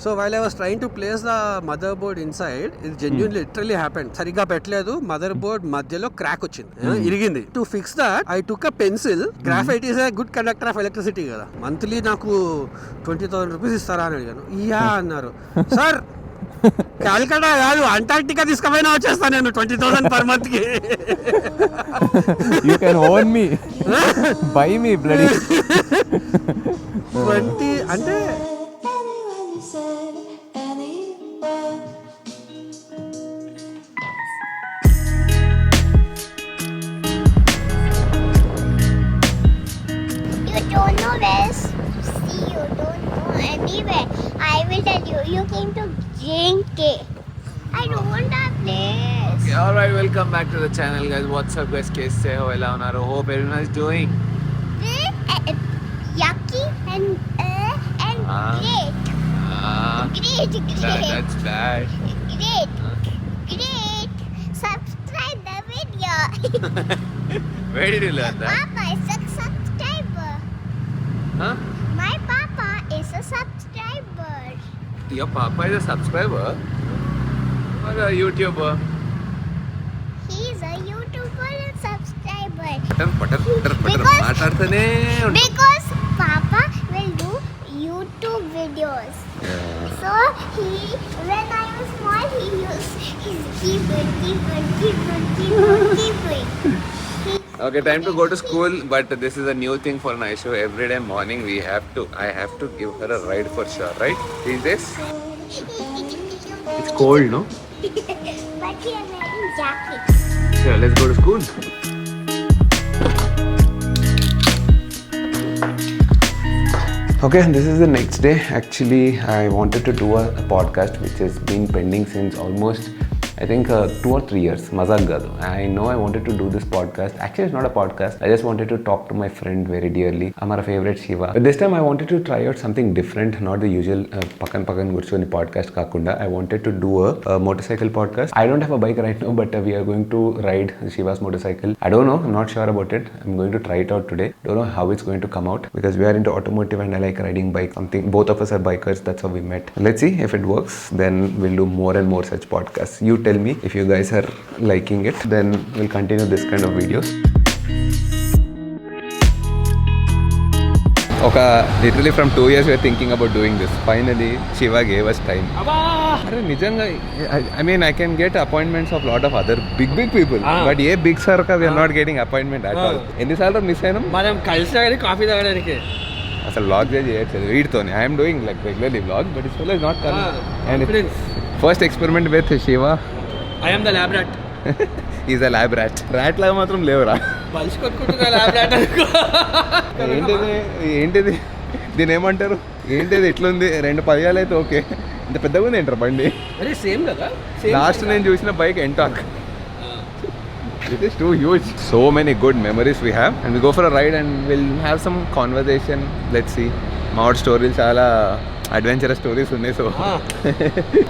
So while I was trying to place the motherboard inside, it genuinely literally happened. సరిగ్గా పెట్టలేదు, motherboard మధ్యలో crack వచ్చింది, ఇరిగింది. To fix that I took a pencil. Graphite is a good conductor of electricity కదా, monthly నాకు 20,000 rupees ఇస్తారా అని అడిగాను. ఇయా అన్నారు. సార్ కాలికటా కాదు, అంటార్క్టికా తీసుకుపోయినా వచ్చేస్తాను నేను 20,000 పర్ మంత్ కి. You can own me. Buy me bloody. 20 అంటే anywhere. I will tell you. You came to drink it. I don't want that place. Okay, alright, welcome back to the channel, guys. What's up, guys? Kaise ho? Ela unaru? Hope everyone is doing Yucky and great. Great. That's bad. Great. Subscribe the video. Where did you learn that? Papa is a subscriber. Huh? My papa is a subscriber. Your papa is a subscriber or a YouTuber? He is a YouTuber and subscriber. Patter. Because Papa will do YouTube videos. Yeah. So when I was small, he used his keyboard. Okay, time to go to school, but this is a new thing for Naishu. Every day morning I have to give her a ride for sure, right? These days? It's cold, no? But we are wearing jackets. Yeah, let's go to school. Okay, this is the next day. Actually, I wanted to do a podcast which has been pending since almost I think 2 or 3 years. Mazak gadu. I know I wanted to do this podcast. Actually, it's not a podcast. I just wanted to talk to my friend very dearly. Amara favorite Shiva. But this time I wanted to try out something different, not the usual pakan gurchoni podcast kakunda. I wanted to do a motorcycle podcast. I don't have a bike right now, but we are going to ride Shiva's motorcycle. I don't know. I'm not sure about it. I'm going to try it out today. Don't know how it's going to come out because we are into automotive and I like riding bike. Something. Both of us are bikers. That's how we met. Let's see if it works. Then we'll do more and more such podcasts. You tell me if you guys are liking it, then we'll continue this kind of videos. Okay, literally from 2 years we are thinking about doing this. Finally, Shiva gave us time. I mean, I can get appointments of lot of other big people, but ye big sir ka we are not getting appointment at all. ఎన్ని సార్లు miss అయినాం మనం కలిసి coffee తాగడానికి. అసలు vlog చేయట్లేదు వీడితోనే. I'm doing like regularly vlog, but it's is not coming. And first experiment with Shiva. I am the lab rat. Is a lab rat. Rat లాగా మాత్రం లేవురా. పలిసి కొట్టుకుంటున్నా ల్యాబ్ ర్యాట్ అనుకో. ఏంటిది దీని ఏమంటారు? ఏంటిది ఎట్లుంది? 2 పదియాలు అయితే ఓకే, ఇంత పెద్దగా ఉంది ఏంటారు బండి. అరే సేమ్ కదా. లాస్ట్ నేను చూసిన bike ఎంటాక్. It is too huge. So many good memories we have, and we go for a ride and we'll have some conversation. Let's see. Maud stories చాలా అడ్వెంచరస్ స్టోరీస్ ఉన్నాయి. సో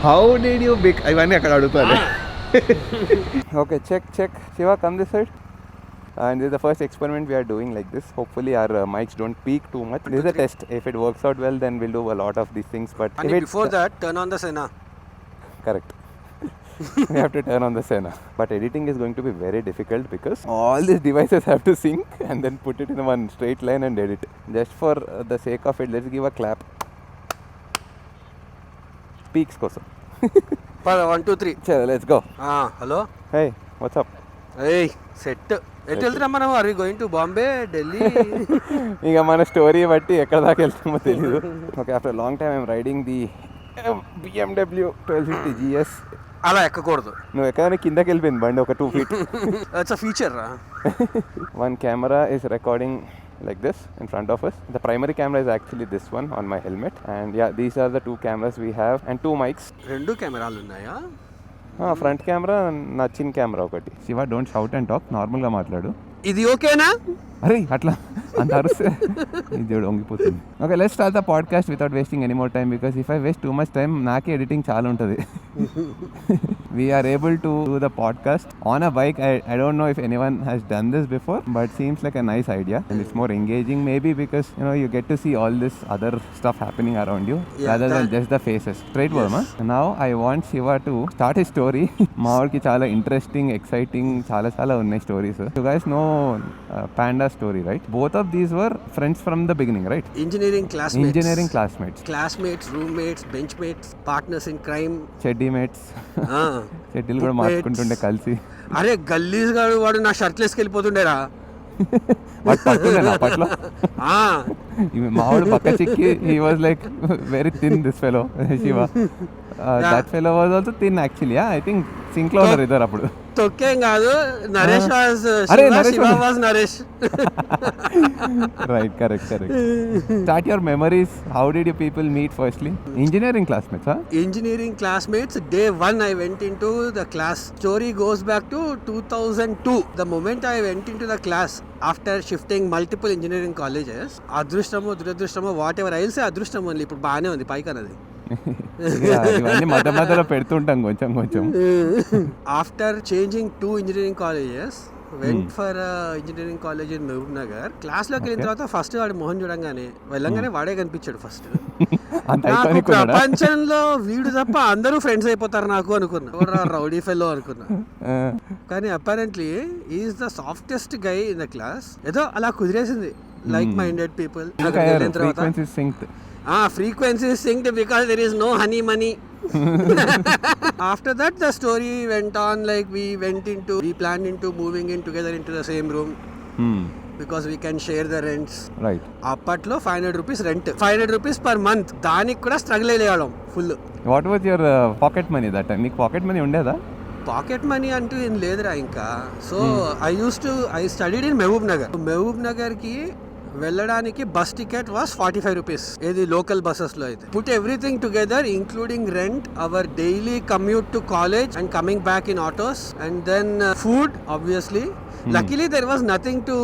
హౌ డిడ్ యూ ఇవన్నీ అక్కడ అడుగుతాను. Okay, check. Shiva, come this side. And this is the first experiment we are doing like this. Hopefully our mics don't peak too much. This is a test. If it works out well, then we'll do a lot of these things. But and before that, turn on the Sena. Correct. We have to turn on the Sena. But editing is going to be very difficult because all these devices have to sync and then put it in one straight line and edit. Just for the sake of it, let's give a clap. Peaks kosam. 1 2 3. Chalo, let's go. Hello. Hey, what's up? Hey, set. ఎటు వెళ్తున్నాం మనం? Are we going to Bombay, Delhi? ఇక మన story బట్టి ఎక్కడ దాకా వెళ్తామో తెలియదు. Okay, after long time I'm riding the BMW 1250 GS. అలా ఎక్కకూడదు. నువ్వు ఎక్కడానికి కిందకి వెళ్ళిపోయింది బండి ఒక 2 feet. That's a feature. One camera is recording like this in front of us. The primary camera is actually this one on my helmet, and yeah, these are the 2 cameras we have and 2 mics. 2 కెమెరాలు ఉన్నాయా? Front camera, నా చిన్న camera ఒకటి. Shiva, don't shout and talk, నార్మల్గా మాట్లాడు. ఇది ఓకేనా? అరే అట్లా అంత అరుస్తే ఇది వంగిపోతుంది. Okay, let's start the podcast without wasting any more time because if I waste too much time నాకే ఎడిటింగ్ చాలా ఉంటుంది. we are able to do the podcast on a bike. I don't know if anyone has done this before, but seems like a nice idea, and it's more engaging maybe because you get to see all this other stuff happening around you rather than just the faces. Straightforward, huh? Now I want Shiva to start his story. మావాడికి చాలా interesting exciting చాలా ఉన్నాయి stories. You guys know Panda story, right? Both of these were friends from the beginning, right? Engineering classmates, roommates, benchmates, partners in crime, చెడ్డీ mates. చెడ్డీలు కూడా మార్చుకుంటుండే కలిసి. అరే గల్లీస్ గాడు వాడు నా షర్ట్లెస్కి వెళ్ళిపోతుండేరా. వాడు పట్టుండే నా పట్లో. మావాడు పక్క చిక్కి he was like very thin, this fellow Shiva. That fellow was also thin actually. I think sync లో ఉన్నారు ఇద్దరు అప్పుడు. తొక్కేం కాదు, Naresh was Shiva was Naresh. Right, correct. Start your memories. How did you people meet firstly? Engineering classmates, huh? Engineering classmates. Day 1 I went into the class. Story goes back to 2002. The moment I went into the class after shifting multiple engineering colleges, అదృష్టమో దురదృష్టమో whatever I'll say అదృష్టం only. ఇప్పుడు బాగానే ఉంది పైకి అన్నది. ఇవన్నీ మధ్యలో పెడుతుంటాం కొంచెం. After changing 2 engineering colleges, went for engineering college in Mehboob Nagar. Class లోకి వెళ్ళిన తర్వాత ఫస్ట్ వాడి మొహం చూడంగానే వెళ్ళంగానే వాడే కనిపించాడు ఫస్ట్. నాకు ప్రపంచంలో వీడు తప్ప అందరూ ఫ్రెండ్స్ అయిపోతారు నాకు అనుకున్నా. రౌడీ ఫెల్లో అనుకున్నా. కానీ apparently is the softest guy in the class. ఏదో అలా కుదిరేసింది. Like minded people. Frequency is synced because there is no honey money. After that the story went on, like we planned into moving in together into the same room because we can share the rents. Right. అప్పట్లో 500 rupees rent, 500 rupees per month. దానికి కూడా struggle అయ్యేవాళ్ళం full. What was your pocket money that time? నీకు pocket money ఉండేదా? Pocket money అంటూ ఏం లేదురా ఇంకా. So I studied in Mehboob Nagar కి వెళ్ళడానికి బస్ టికెట్ వాస్ 45 rupees. ఏది లోకల్ బస్సెస్ లో అయితే. Put everything together including rent, our daily commute to college and coming back in autos, and then food obviously. Luckily there was nothing to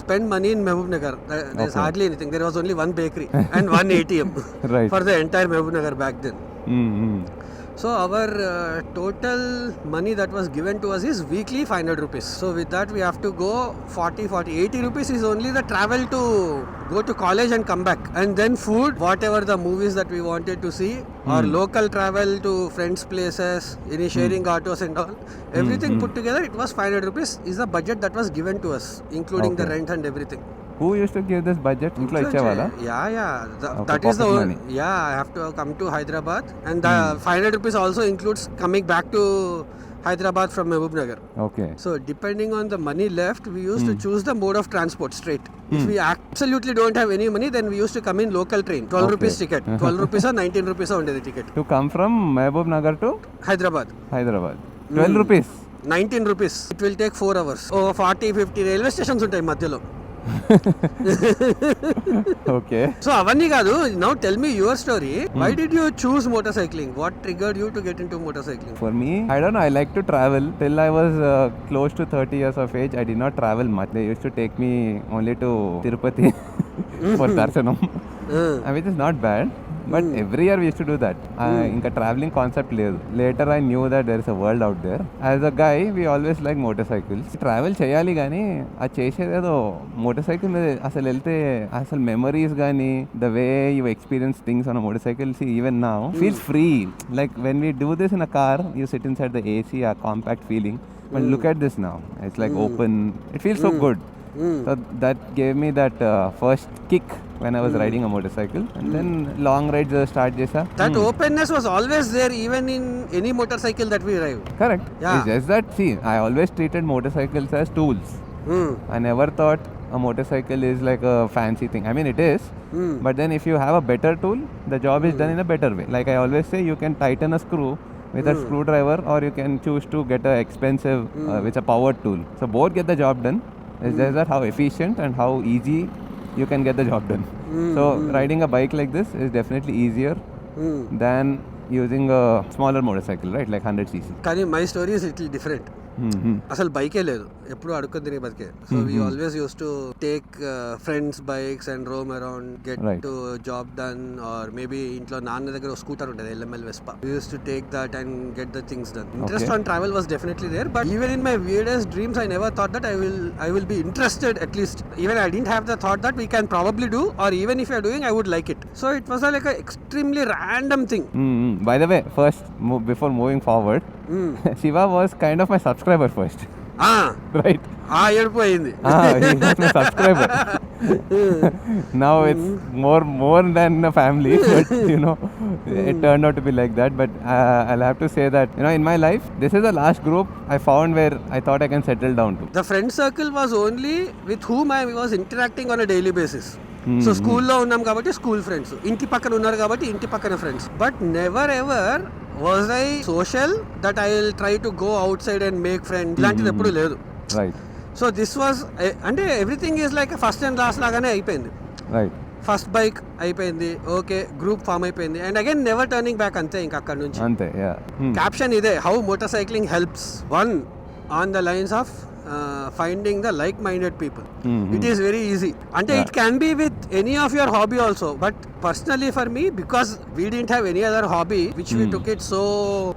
spend money in Mehboob Nagar. There's hardly anything. There was only one bakery and one ATM right. for the entire Mehboob Nagar back then. So our total money that was given to us is weekly 500 rupees. So with that we have to go 80 rupees is only the travel to go to college and come back. And then food, whatever the movies that we wanted to see, or local travel to friends' places, any sharing autos and all, everything put together, it was 500 rupees is the budget that was given to us, including the rent and everything. Who used to give this budget? ఇంట్లో ఇచ్చేవాళ్ళా? That is the only. I have to come to Hyderabad, and the 500 rupees also includes coming back to Hyderabad from Mehboob Nagar. Okay. So depending on the money left, we used to choose the mode of transport straight. If we absolutely don't have any money, then we used to come in local train. 12 rupees ticket. 12 rupees or 19 rupees ఉండేది ticket. To come from Mehboob Nagar to Hyderabad. 12 rupees. 19 rupees. It will take 4 hours. 40-50 railway stations ఉంటాయి మధ్యలో. Okay. So అవ్వన్నీ కాదు. Now tell me your story. Why did you choose motorcycling? What triggered you to get into motorcycling? For me, I don't know. I like to travel. Till I was close to 30 years of age, I did not travel much. They used to take me only to Tirupati for darshanam, which is not bad. But every year we used to do that. Inka traveling concept లేదు. Later I knew that there is a world out there. As a guy, we always like motorcycles. Travel చేయాలి కానీ అది చేసేదేదో motorcycle మీద అసలు వెళ్తే అసలు memories కానీ the way you experience things on a motorcycle, see even now feels free. Like when we do this in a car, you sit inside the AC, a compact feeling. But look at this now. It's like open. It feels so good. So that gave me that first kick when I was riding a motorcycle, and then long rides start jesa. That openness was always there even in any motorcycle that we ride. Correct. Yeah. It's just that, see, I always treated motorcycles as tools. I never thought a motorcycle is like a fancy thing. I mean it is, but then if you have a better tool, the job is done in a better way. Like I always say, you can tighten a screw with a screwdriver, or you can choose to get a expensive with a powered tool. So both get the job done. It's just that how efficient and how easy you can get the job done. So riding a bike like this is definitely easier than using a smaller motorcycle, right? Like 100cc. కానీ my story is little different. అసలు బైకే లేదు. ఎప్పుడు అడుక్కొని తిరిగి బతికే. So we always use to take friends bikes and Rome around, get to job done, or maybe ఇంట్లో నాన్న దగ్గర స్కూటర్ ఉంటుంది LML Vespa. We used to take that and get the things done. Interest on travel was definitely there, but even in my weirdest dreams I never thought that I will be interested. At least even I didn't have the thought that we can probably do, or even if you're doing I would like it. So it was like a extremely random thing. By the way, first before moving forward, Shiva was kind of my subscriber first. Right. ఏడుపు అయింది. He was my subscriber. Now it's more than a family, but you know, it turned out to be like that. But I'll have to say that, you know, in my life, this is the last group I found where I thought I can settle down to. The friend circle was only with whom I was interacting on a daily basis. So స్కూల్లో ఉన్నాం కాబట్టి school friends, ఇంటి పక్కన ఉన్నారు కాబట్టి ఇంటి పక్కన friends, but never ever was I social that I will try to go out side and make friend. ఇలాంటిది ఎప్పుడు లేదు. Right. సో దిస్ వాజ్ అంటే everything is like first and last లాగానే అయిపోయింది. Right. ఫస్ట్ బైక్ అయిపోయింది, okay, group form అయిపోయింది, and again never turning back. అంతే ఇంకా అక్కడ నుంచి. అంతే. క్యాప్షన్ ఇదే, how motor cycling helps one on the lines of finding the like-minded people. It is very easy. Ante it can be with any of your hobby also, but personally for me, because we didn't have any other hobby which we took it so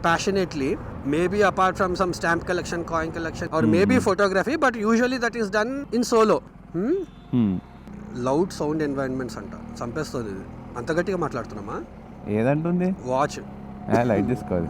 passionately, maybe apart from some stamp collection, coin collection, or maybe photography, but usually that is done in solo. Loud sound environments anta చంపేస్తుంది. ఇది అంత గట్టిగా మాట్లాడుతున్నామా? ఏదంటుంది? Watch light తీసుకోవాలి.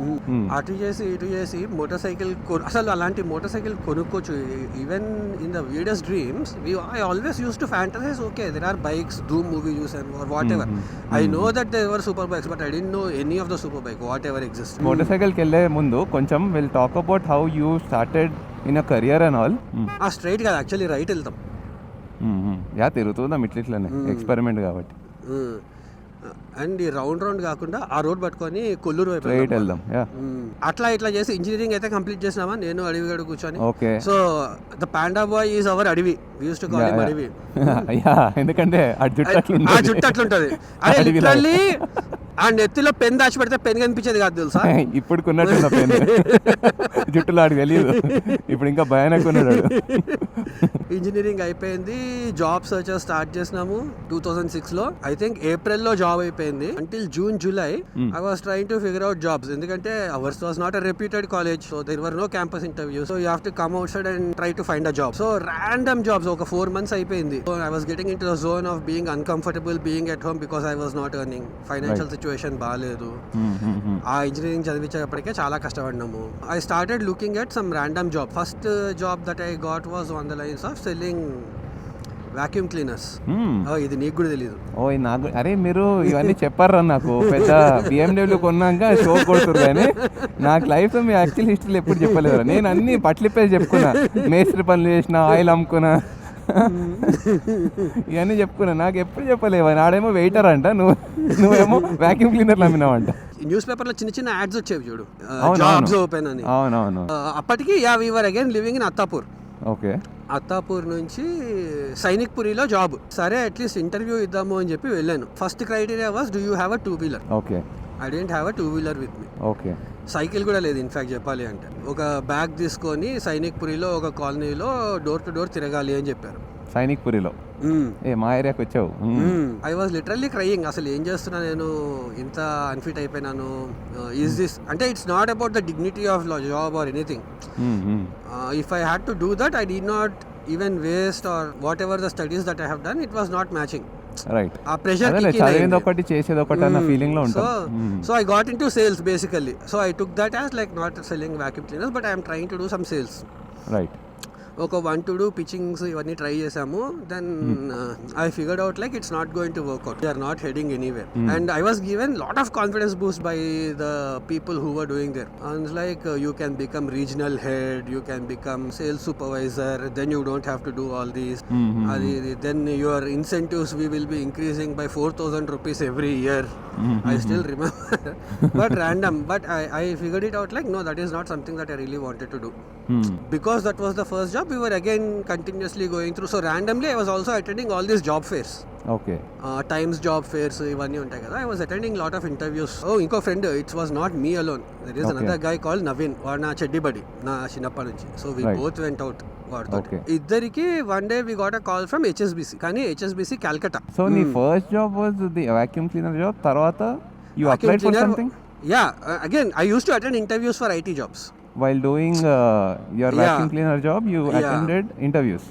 అటు చేసి ఇటు చేసి motor cycle అసలు అలాంటి మోటార్ సైకిల్ కొనుక్కోవచ్చు. Even in the videos dreams I always use to fantasize, okay there are bikes, Dhoom movie చూసాను or whatever. I know that there were super bikes, but I don't know any of the super bike whatever exist. మోటార్ సైకిల్కి వెళ్ళే ముందు కొంచెం will talk about how you started in a career and all. Straight కాదు, actually right వెళ్తాం. తిరుగుతుందాం ఇట్లనే experiment కాబట్టి. అండ్ ఈ రౌండ్ కాకుండా ఆ రోడ్ పట్టుకొని కొల్లూరు వైపు వెళ్దాం. అట్లా ఇట్లా చేసి ఇంజనీరింగ్ అయితే కంప్లీట్ చేసినామా, నేను అడవి గడు కూర్చొని. Okay. So the panda boy is our Adavi. We used to call him Adavi. ఎందుకంటే ఆ జుట్టు అట్లుంటది. అదే లిటరల్లీ ఆ నెత్తిలో పెన్ దాచి పెడితే పెన్ కనిపించేది కాదు తెలుసా. ఇప్పుడు కొన్నట్టు పెన్ జుట్టులో ఆడికి తెలియదు. ఇప్పుడు ఇంకా భయానక ఉన్నాడు. ఇంజనీరింగ్ అయిపోయింది, జాబ్ సర్చ్ స్టార్ట్ చేసినాము 2006లో. ఐ థింక్ ఏప్రిల్లో జాబ్ అయిపోయింది. Until June July I was trying to figure out jobs, ఎందుకంటే ours was not a reputed college, so there were no campus interview, so you have to come outside and try to find a job. So random jobs ఒక 4 months అయిపోయింది. So I was getting into the zone of being uncomfortable being at home because I was not earning. Financial situation బాగాలేదు. ఆ engineering చదివించేటప్పటికే చాలా కష్టపడినాము. I started looking at some random job. First job that I got was on the lines of selling vacuum cleaners. ఇది నీకు కూడా తెలియదు. నాకు అరే మీరు ఇవన్నీ చెప్పారా నాకు. పెద్ద BMW కొన్నాక షో కొడుతురు, కానీ నాకు లైఫ్ లో మీ యాక్చువల్ హిస్టరీలో ఎప్పుడు చెప్పలేదు. నేను అన్ని పట్లిప్పేసి చెప్పుకున్నా, మేస్త్రి పనులు చేసిన, ఆయిల్ అమ్ముకున్నా, ఇవన్నీ చెప్పుకున్నా. నాకు ఎప్పుడు చెప్పలేవు. ఆడేమో వెయిటర్ అంట, నువ్వేమో వాక్యూమ్ క్లీనర్లు అమ్మినావంట. న్యూస్ పేపర్ లో చిన్న చిన్న యాడ్స్ వచ్చేవి చూడు, జాబ్స్ ఓపెన్ అని. అవునవును. అప్పటికి we were again living in Attapur. Okay. Attapur నుంచి సైనిక్ పురిలో జాబ్. సరే అట్లీస్ట్ ఇంటర్వ్యూ ఇద్దాము అని చెప్పి వెళ్ళాను. First criteria was, do you have a 2-wheeler? Okay. I don't have a 2-wheeler with me. Okay. Cycle కూడా లేదు ఇన్ఫాక్ట్ చెప్పాలి అంటే. ఒక బ్యాగ్ తీసుకొని సైనిక్ పురిలో ఒక కాలనీలో డోర్ టు డోర్ తిరగాలి అని చెప్పారు. సైనిక్ పురిలో మా ఏరియాకి వచ్చావు. I was literally crying. అసలు ఏం చేస్తున్నా నేను, ఇంత అన్ఫిట్ అయిపోయినాను. ఈజ్ దిస్ అంటే it's not about the dignity of job or anything. If I had to do that I did not even waste or whatever the studies that I have done, it was not matching. Right. ఆ pressure చదివింది ఒకటి చేసేది ఒకటి అన్న feeling లో ఉంటాం. So I got into sales basically. So I took that as like not selling vacuum cleaners, but I'm trying to do some sales. Right. ఒక 1 to 2 pitchings ఇవన్నీ ట్రై చేసాము. Then I figured out like it's not going to work out. They are not heading anywhere. And I was given lot of confidence boost by the people who were doing there. And like you can become regional head, you can become sales supervisor, then you don't have to do all these. Then your incentives we will be increasing by 4,000 rupees every year. I still remember. But random. But I figured it out like, no, that is not something that I really wanted to do. Because that was the first job, we were again continuously going through. So randomly I was also attending all these job fairs. Okay. Times job fairs ivanni untayi kada. I was attending lot of interviews. Inko friend, it was not me alone. There is another guy called Naveen, vaadu na cheddi buddy, na chinappa nunchi. So we both went out వాడితో. Okay. ఇద్దరికి one day we got a call from HSBC, కానీ HSBC Calcutta. So నీ first job was the vacuum cleaner job, తర్వాత you applied for something? Yeah, again I used to attend interviews for IT jobs. While doing your vacuum cleaner job, you attended interviews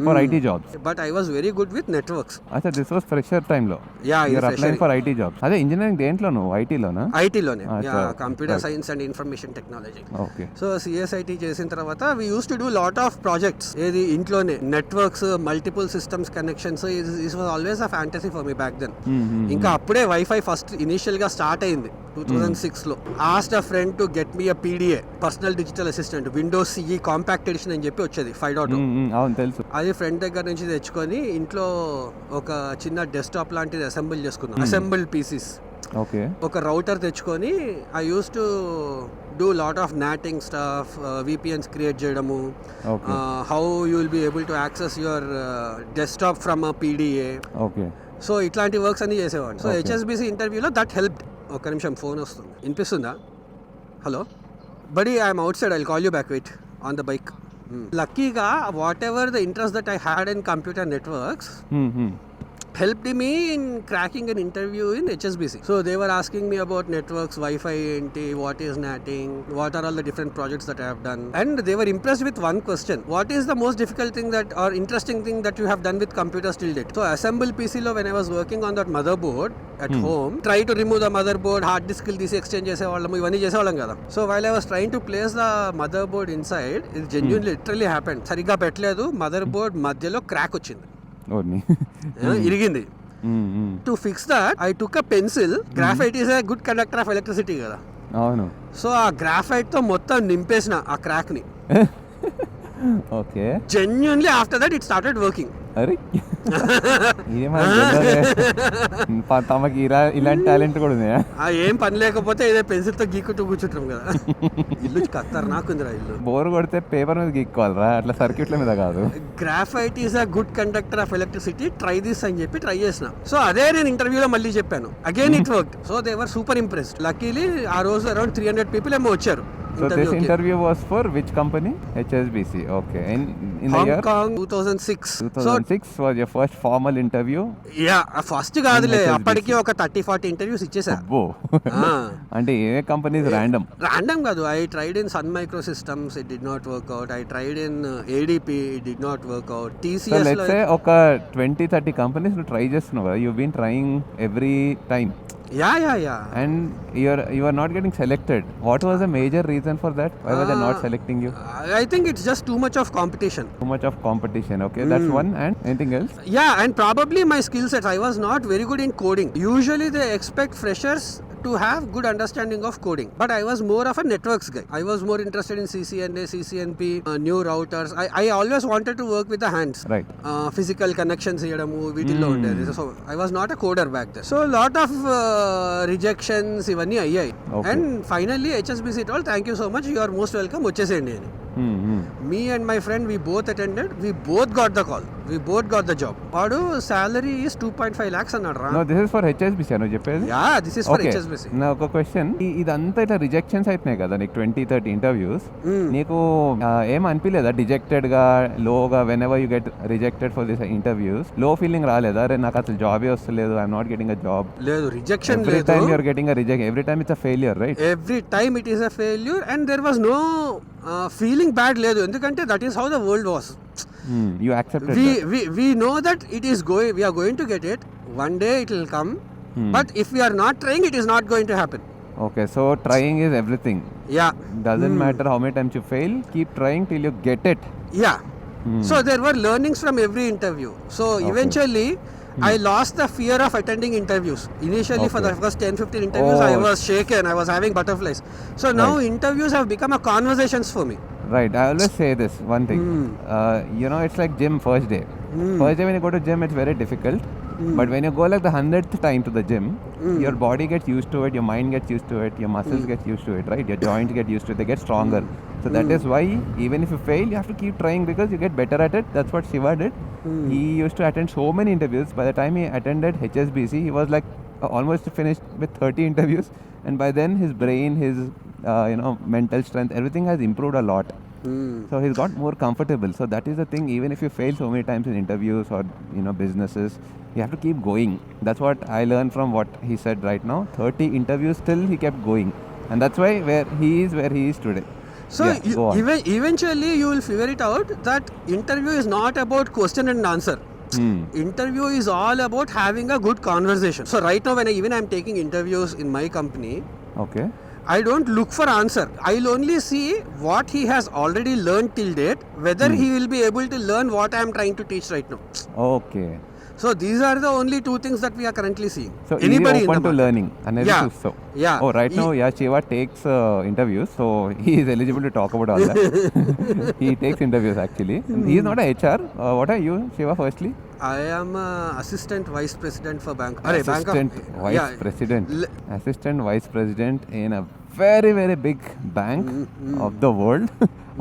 for IT jobs. But I was very good with networks. Acha, this was fresher time lo. Yeah, you are applying for IT jobs. Ade engineering dentlo no, IT lona? IT lone. Yeah, computer science and information technology. Okay. So CSIT చేసిన తర్వాత we used to do lot of projects. ఏది ఇంట్లోనే networks, multiple systems connections. This was always a fantasy for me back then. ఇంకా అప్పుడే wifi first initial గా start అయింది 2006 లో. Asked a friend to get me a PDA, personal digital assistant, Windows CE compact edition అని చెప్పి వచ్చేది 5.0. అవును తెలుసు. అది ఫ్రెండ్ దగ్గర నుంచి తెచ్చుకొని ఇంట్లో ఒక చిన్న డెస్క్టాప్ లాంటిది అసెంబుల్ చేసుకున్నాం. Assembled PCs. ఓకే. ఒక రౌటర్ తెచ్చుకొని I use to do lot of NATing stuff, VPNs create చేయడము, how you will be able to access your desktop from a PDA. Okay. So ఇట్లాంటి వర్క్స్ అన్ని చేసేవాడిని. సో HSBC ఇంటర్వ్యూలో that helped. ఒక్క నిమిషం ఫోన్ వస్తుంది, వినిపిస్తుందా? Hello buddy, I'm outside, I will call you back, wait on the bike. లక్కీగా whatever the interest that I had in computer networks helped me in cracking an interview in HSBC. So they were asking me about networks, Wi-Fi, what is NATing, what are all the different projects that I have done. And they were impressed with one question: what is the most difficult thing that or interesting thing that you have done with computers till date? So assemble PC lo when I was working on that motherboard at home, try to remove the motherboard, hard disk తీసి exchange చేసేవాళ్ళము, ఇవన్నీ చేసేవాళ్ళం కదా. So while I was trying to place the motherboard inside, it genuinely literally happened. సరిగ్గా పెట్టలేదు, motherboard మధ్యలో crack వచ్చింది, ఇరిగింది. To fix that I took a pencil. Graphite is a good conductor of electricity కదా. అవును. సో ఆ graphite తో మొత్తం నింపేసిన ఆ క్రాక్ ని. Okay. Genuinely after that it started working. అరే తమకి ఇలాంటి టాలెంట్ కూడా ఉంది. ఏం పని లేకపోతే ఇదే పెన్సిల్ తో గీక్కుంటూ కూర్చుంటాం కదా. ఇల్లు ఖతర్నాకుందిరా ఇల్లు. బోర్ కొడితే పేపర్ మీద గీక్కోవాలరా, అట్లా సర్క్యూట్ల మీద కాదు. Graphite is a good conductor of electricity, try this అని చెప్పి ట్రై చేసిన. సో అదే నేను ఇంటర్వ్యూలో మళ్ళీ చెప్పాను. Again it worked. So they were super impressed. Luckily ఆ రోజు అరౌండ్ 300 పీపుల్ ఏమో వచ్చారు. So this interview was for which company? HSBC. Okay. In Hong the year Kong 2006. 2006 was your first formal interview? Yeah, first కాదులే, అప్పటికి ఒక 30-40 interviews ఇచ్చేసా. అబ్బో. అంటే ఏ companies random కాదు. I tried in Sun Microsystems, it did not work out. I tried in ADP, it did not work out. TCS so let's say ఒక 20-30 companies నువ్వు try చేస్తున్నావు కదా. You've been trying every time. Yeah. And you are not getting selected. What was the major reason for that? Why were they not selecting you? I think it's just too much of competition. Too much of competition. Okay, that's one. And anything else? Yeah, and probably my skill sets. I was not very good in coding. Usually they expect freshers to have good understanding of coding, but I was more of a networks guy. I was more interested in CCNA, CCNP, new routers. I always wanted to work with the hands. Right. Physical connections చేయడము వీటిల్లో ఉండేది. So I was not a coder back then. So lot of rejections ఇవన్నీ అయ్యాయి. And finally HSBC told, thank you so much, you are most welcome, వచ్చేసేయండి అని. Me and my friend, we both attended, we both got the call, we both got the job. వాడు salary is 2.5 lakhs అన్నాడు రా. No, this is for HSBC అని చెప్పేది. Yeah, this is for HSBC. నా ఒక question, ఇదంతా ఇట్లా rejections అవుతున్నాయి కదా నీకు 20-30 ఇంటర్వ్యూస్, నీకు ఏం అనిపించలేదా డిజెక్టెడ్ గా, లోగా, whenever you get rejected for this interviews, low feeling రాలేదా? అరే నాకు అసలు జాబే వస్తలేదు, I'm not getting a job? లేదు, రిజెక్షన్ లేదు. Every time you are getting a reject, every time it's a failure, right? Every time it is a failure and there was no feeling bad లేదు, ఎందుకంటే that is how the world was. You accepted we know that it is going, we are going to get it one day, it will come. But if we are not trying, it is not going to happen. Okay, so trying is everything. Yeah, doesn't matter how many times you fail, keep trying till you get it. Yeah. So there were learnings from every interview. So eventually I lost the fear of attending interviews. Initially for the first 10-15 interviews I was shaken, I was having butterflies. So now interviews have become a conversations for me. Right, I always say this one thing. You know, it's like gym first day. First day when you go to gym, it's very difficult. But when you go like the 100th time to the gym, your body gets used to it, your mind gets used to it, your muscles get used to it, right? Your joints get used to it, they get stronger. So that is why even if you fail, you have to keep trying because you get better at it. That's what Shiva did. He used to attend so many interviews. By the time he attended HSBC, he was like almost finished with 30 interviews. And by then his brain, his mental strength, everything has improved a lot. So he's got more comfortable. So that is the thing. Even if you fail so many times in interviews or businesses, you have to keep going. That's what I learned from what he said right now. 30 interviews, still he kept going, and that's why where he is today. So go on. eventually you will figure it out that interview is not about question and answer. Interview is all about having a good conversation. So right now when I'm taking interviews in my company, Okay. I don't look for answer. I'll only see what he has already learned till date, whether he will be able to learn what I am trying to teach right now. Okay. So these are the only two things that we are currently seeing. So Anybody he is in open the to market. learning. Yeah. So. Yeah. Oh, right now, Shiva takes interviews, so he is eligible to talk about all that. He takes interviews actually. He is not a HR. What are you, Shiva? Firstly, I am assistant vice president for bank. assistant vice president. Assistant vice president in a very, very big bank of the world.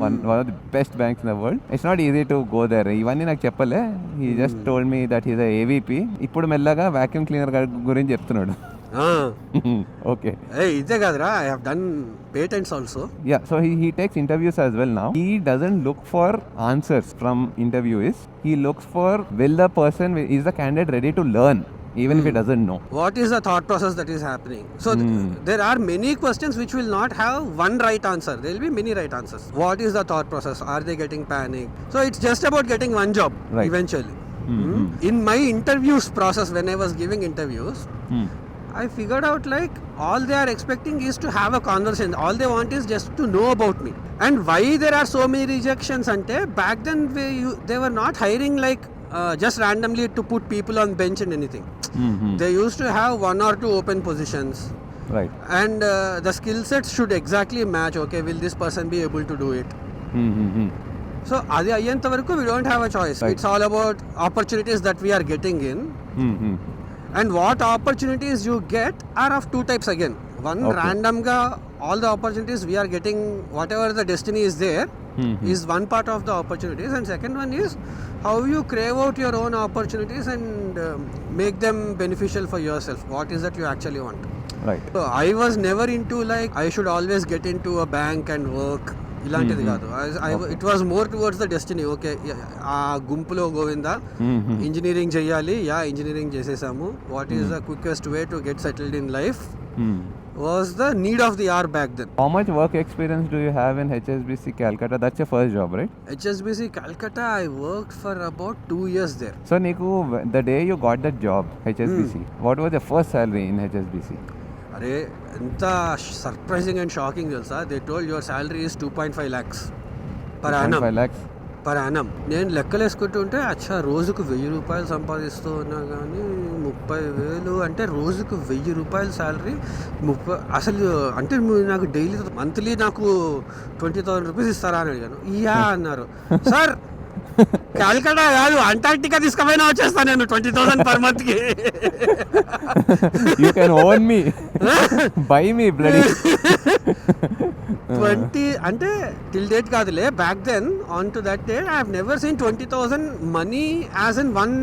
one of the best banks in the world. It's not easy to go there. ఇవన్నీ నాకు చెప్పలే. He just told me that he's a AVP. ఇప్పుడు మెల్లగా vacuum cleaner గురించి చెప్తున్నాడు. Okay. Hey, ఇదే కాదురా, I have done patents also. Yeah, so he takes interviews as well now. He doesn't look for answers from interviewees. He looks for, will the person, is the candidate ready to learn even if he doesn't know? What is the thought process that is happening? So there are many questions which will not have one right answer. There will be many right answers. What is the thought process? Are they getting panicked? So it's just about getting one job eventually. In my interviews process, when I was giving interviews, I figured out like all they are expecting is to have a conversation. All they want is just to know about me. And why there are so many rejections ante, back then they were not hiring like just randomly to put people on bench and anything. They used to have one or two open positions. Right. And the skill sets should exactly match. Okay, will this person be able to do it? So adi ayyanta varaku we don't have a choice. Right. It's all about opportunities that we are getting in. And what opportunities you get are of two types again. One, random ga all the opportunities we are getting, whatever the destiny is there, is one part of the opportunities. And second one is how you crave out your own opportunities and make them beneficial for yourself. What is that you actually want? Right. So I was never into like I should always get into a bank and work. ఇలాంటిది కాదు. It was more towards the destiny. Okay, ఆ గుంపులో Govinda engineering చేయాలి, engineering చేసేసాము. What is the quickest way to get settled in life was the need of the hour back then. How much work experience do you have in HSBC Calcutta? That's your first job, right? HSBC Calcutta, I worked for about 2 years there. So Niku, the day you got that job, HSBC, what was your first salary in HSBC? అరే ఎంత surprising and shocking తెలుసా. They told your salary is 2.5 lakhs per annum. 2.5 lakhs? Per annum. నేను లెక్కలు వేసుకుంటుంటే అచ్చా రోజుకు 1000 రూపాయలు సంపాదిస్తూ ఉన్నా కానీ 30,000 అంటే రోజుకు 1000 రూపాయలు శాలరీ. అసలు అంటే నాకు డైలీ మంత్లీ నాకు 20,000 రూపీస్ ఇస్తారా అని అడిగాను. ఇయా అన్నారు. సార్ కాల్కటా కాదు, అంటార్క్టికా తీసుకుపోయినా వచ్చేస్తాను నేను 20,000 per month కి. You can own me. Buy me bloody. 20 అంటే టిల్ డేట్ కాదులే, back then on to that date I have never seen 20,000 money as in one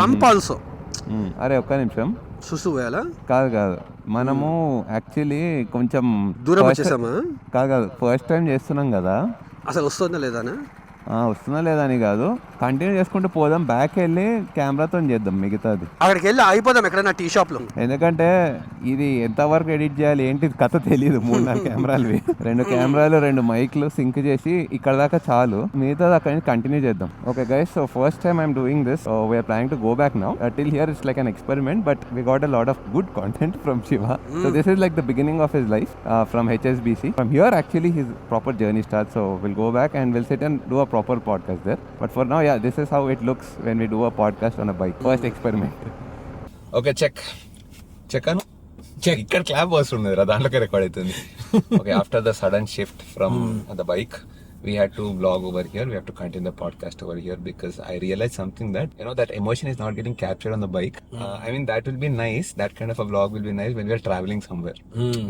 lump also. అరే ఒక్క నిమిషం, సుసు వేయాలా? కాదు మనము యాక్చువల్లీ కొంచెం దూరం వచ్చేసామా? కాదు ఫస్ట్ టైం చేస్తున్నాం కదా, అసలు వస్తుందా లేదానా? వస్తుందా లేదా అని కాదు, కంటిన్యూ చేసుకుంటూ పోదాం. బ్యాక్ వెళ్ళి కెమెరాతో చేద్దాం మిగతాది. అక్కడికి వెళ్ళి ఆగిపోదాం ఎక్కడైనా టీ షాప్ లో. ఎందుకంటే ఇది ఎంతవరకు ఎడిట్ చేయాలి ఏంటి కథ తెలియదు. 3-4 కెమెరాలు, 2 కెమెరాలు, 2 మైక్లు సింక్ చేసి ఇక్కడ దాకా చాలు, మిగతాది అక్కడ నుంచి కంటిన్యూ చేద్దాం. Okay guys, so first time I'm doing this. We're planning to go back now. Till here it's like an experiment, but we got a lot of good content from Shiva. So this is like the beginning of his life from HSBC. From here actually his proper journey starts. So we'll go back and we'll sit and do a proper podcast there. But for now, yeah, this is how it looks when we do a podcast on a bike. First experiment. Okay, check అను check. ఇక్కడ clap వస్తుంది రా, దాంట్లోకి record అవుతుంది. Okay, after the sudden shift from the bike, we had to vlog over here. We have to continue the podcast over here because I realized something that, that emotion is not getting captured on the bike. I mean, that will be nice. That kind of a vlog will be nice when we are traveling somewhere,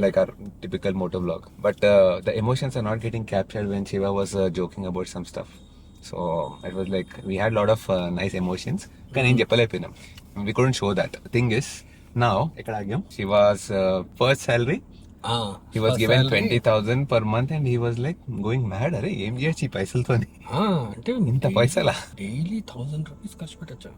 like our typical motor vlog. But the emotions are not getting captured when Shiva was joking about some stuff. So it was like we had a lot of nice emotions. We couldn't show that. The thing is, now Shiva's first salary He was given 20,000 per month and he was like going mad. అరే ఏం చేయొచ్చు ఈ పైసలతో అంటే ఇంత పైసలా daily 1,000 rupees ఖర్చు పెట్టచ్చు.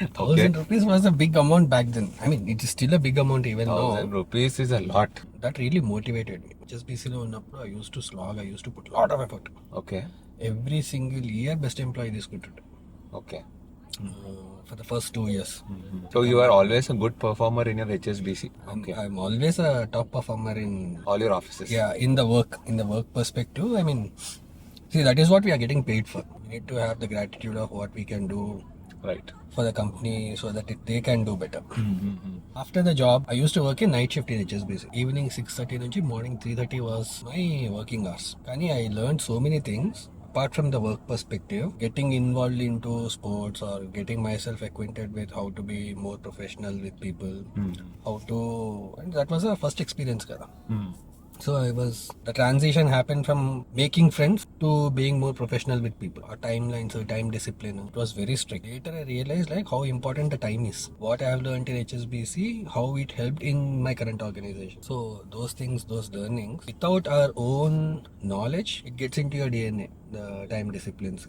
1,000 rupees was a big amount back then. I mean, it is still a big amount even now. 1,000 rupees is a lot. That really motivated me. HSBC లో ఉన్నప్పుడు I used to slog, I used to put lot of effort. Okay. Every single year best employee తీసుకుంటుండే. Okay. For the first 2 years. So you are always a good performer in your HSBC. Okay. I'm always a top performer in All your offices. Yeah, in the work perspective. I mean, see, that is what we are getting paid for. We need to have the gratitude of what we can do Right. for the company so that they can do better. After the job, I used to work in night shift in HSBC. Evening 6:30 nunchi morning 3:30 was my working hours. Kani I learned so many things. Apart from the work perspective, getting involved into sports or getting myself acquainted with how to be more professional with people, and that was a first experience kada. So the transition happened from making friends to being more professional with people. Our timelines, our time discipline, it was very strict. Later I realized like how important the time is. What I have learned in HSBC, how it helped in my current organization. So those things, those learnings, without our own knowledge, it gets into your DNA. The time disciplines,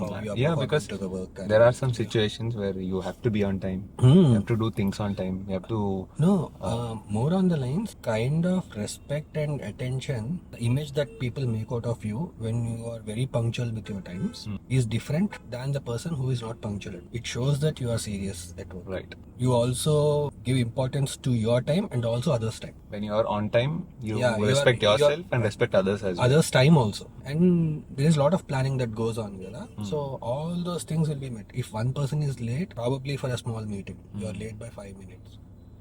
how you are because to the work. There are some situations where you have to be on time. You have to do things on time. You have to... More on the lines, kind of respect and attention, the image that people make out of you when you are very punctual with your times is different than the person who is not punctual. It shows that you are serious at work. Right. You also give importance to your time and also others' time. When you are on time, you you respect yourself and respect others as well. Others' time also. And there is a lot of planning that goes on. So all those things will be met. If one person is late, probably for a small meeting, you are late by 5 minutes.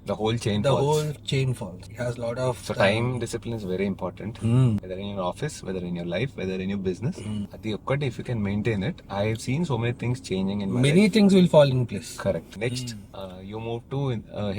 The whole chain The falls. whole chain falls. It has a lot of... So time discipline is very important. Whether in your office, whether in your life, whether in your business. Adi okkati, if you can maintain it, I have seen so many things changing in my Many life. things will fall in place. Correct. Next, you moved to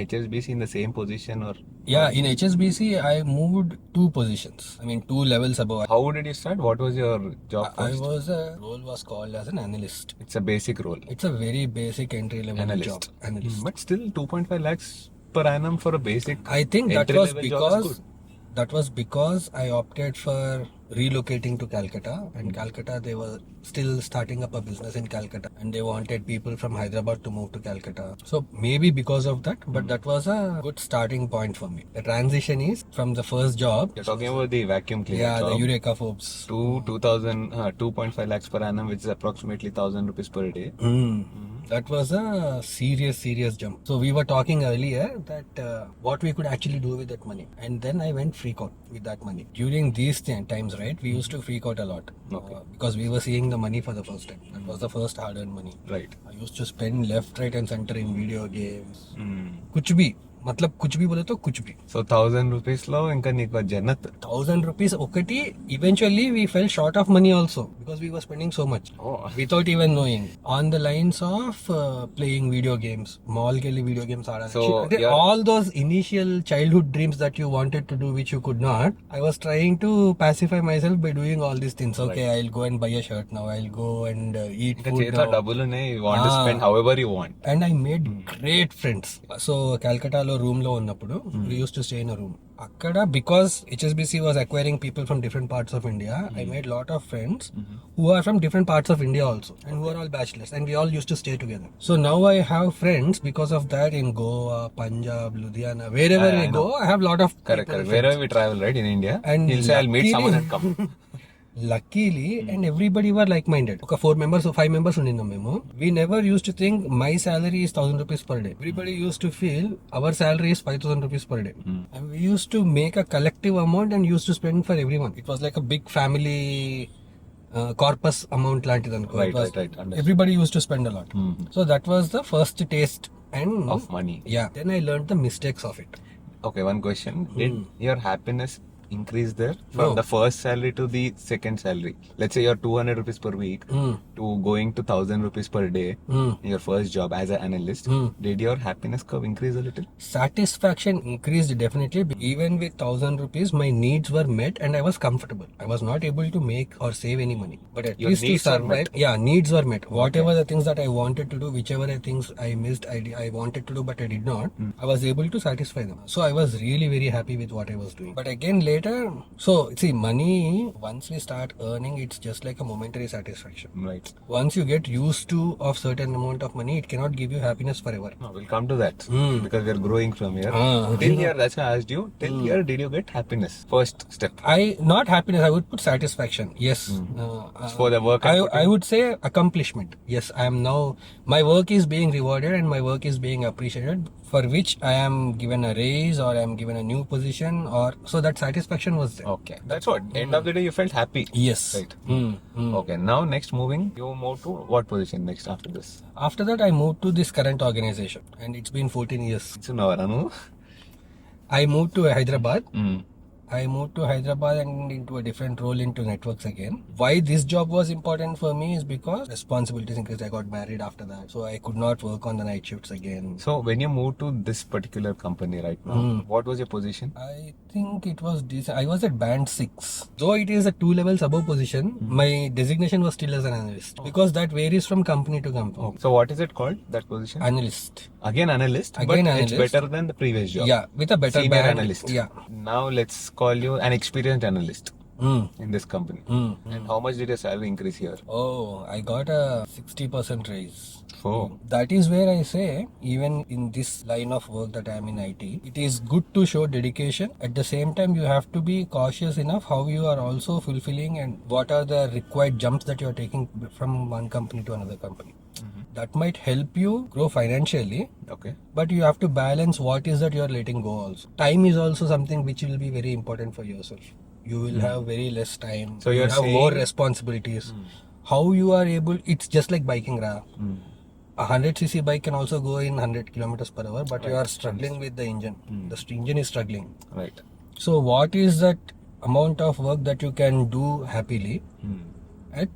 HSBC in the same position or... Yeah, in HSBC, I moved 2 positions. I mean, 2 levels above. How did you start? What was your job first? Role was called as an analyst. It's a basic role. It's a very basic entry level Analyst. job. Analyst. But still 2.5 lakhs per annum for a basic I think that entry was level job is good. because I opted for relocating to Calcutta, and Calcutta they were still starting up a business in Calcutta and they wanted people from Hyderabad to move to Calcutta. So maybe because of that, but that was a good starting point for me. The transition is from the first job. You're talking about the vacuum cleaner Yeah, job. the Eureka Forbes. 2.5 lakhs per annum, which is approximately 1,000 rupees per day. That was a serious jump. So we were talking earlier that what we could actually do with that money. And then I went freak out with that money. During these times, right, we used to freak out a lot. Because we were seeing the money for the first time. That was the first hard-earned money. Right. I used to spend left, right and center in video games. Kuch bhi. मतलब कुछ भी बोले तो कुछ भी. So 1,000 rupees lo inka neeku jannat. 1,000 rupees okati. Eventually we fell short of money also because we were spending so much without even knowing. On the lines of playing video games, mall ke liye video games aadana. So all those initial childhood dreams that you wanted to do which you could not, I was trying to pacify myself by doing all these things. Okay, I'll go and buy a shirt now. I'll go and eat food చేతిలో now. డబ్బులు ఉన్నాయి, you want to spend however you want. And I made great friends. So Calcutta లో room లో ఉన్నప్పుడు we used to stay in a room. అక్కడ because HSBC was acquiring people from different parts of India, I made lot of friends who are from different parts of India also and who are all bachelors and we all used to stay together. So now I have friends because of that in Goa, Punjab, Ludhiana, wherever I go, I have lot of Correct. Wherever we travel, right, in India, And he'll say, I'll meet luckily- someone and come. Luckily, and everybody were like-minded. Okay, 4 members or 5 members undinnam memo. We never used to think my salary is 1,000 rupees per day. Everybody used to feel our salary is 5,000 rupees per day. And we used to make a collective amount and used to spend for everyone. It was like a big family corpus amount lantid anko. Right. Understood. Everybody used to spend a lot. So that was the first taste and Of money. Yeah. Then I learned the mistakes of it. Okay, one question. Did your happiness increase there from the first salary to the second salary? Let's say you're 200 rupees per week to going to 1000 rupees per day in your first job as an analyst. Did your happiness curve increase a little? Satisfaction increased definitely. Even with 1000 rupees, my needs were met and I was comfortable. I was not able to make or save any money, but at Your least to needs were survive, needs were met. Whatever the things that I wanted to do, whichever the things I missed, I wanted to do, but I did not. I was able to satisfy them. So I was really very happy with what I was doing. But again later, so see, money, once we start earning, it's just like a momentary satisfaction. Right. Once you get used to of certain amount of money, it cannot give you happiness forever. No, we'll come to that because we're growing from here. Till here, that's why I asked you. Till here, did you get happiness? First step. Not happiness, I would put satisfaction. Yes. For the work I would say accomplishment. Yes, I am now, my work is being rewarded and my work is being appreciated, for which I am given a raise or I am given a new position, or so that satisfaction was there. Okay. That's what. End of the day, you felt happy. Yes. Right. Okay. Now, next moving, you move to what position next after this? After that, I moved to this current organization and it's been 14 years. I moved to Hyderabad. I moved to Hyderabad and into a different role into networks again. Why this job was important for me is because responsibilities increased. I got married after that, so I could not work on the night shifts again. So when you moved to this particular company right now, what was your position? I think it was decent. I was at band 6. Though it is a 2 levels above position, my designation was still as an analyst because that varies from company to company. So what is it called, that position? Analyst. Again analyst, Again but analyst. it's better than the previous job. Yeah, with a better Senior band. analyst. Yeah. Now let's call you an experienced analyst in this company. And how much did your salary increase here? Oh, I got a 60% raise. Oh. That is where I say, even in this line of work that I am in IT, it is good to show dedication. At the same time, you have to be cautious enough how you are also fulfilling and what are the required jumps that you are taking from one company to another company. That might help you grow financially. Okay. But you have to balance what is that you are letting go also. Time is also something which will be very important for yourself. You will have very less time. So you you're have saying more responsibilities. How you are able, it's just like biking, Ra. A 100cc bike can also go in 100 kilometers per hour, but you are struggling with the engine. The engine is struggling. Right. So what is that amount of work that you can do happily at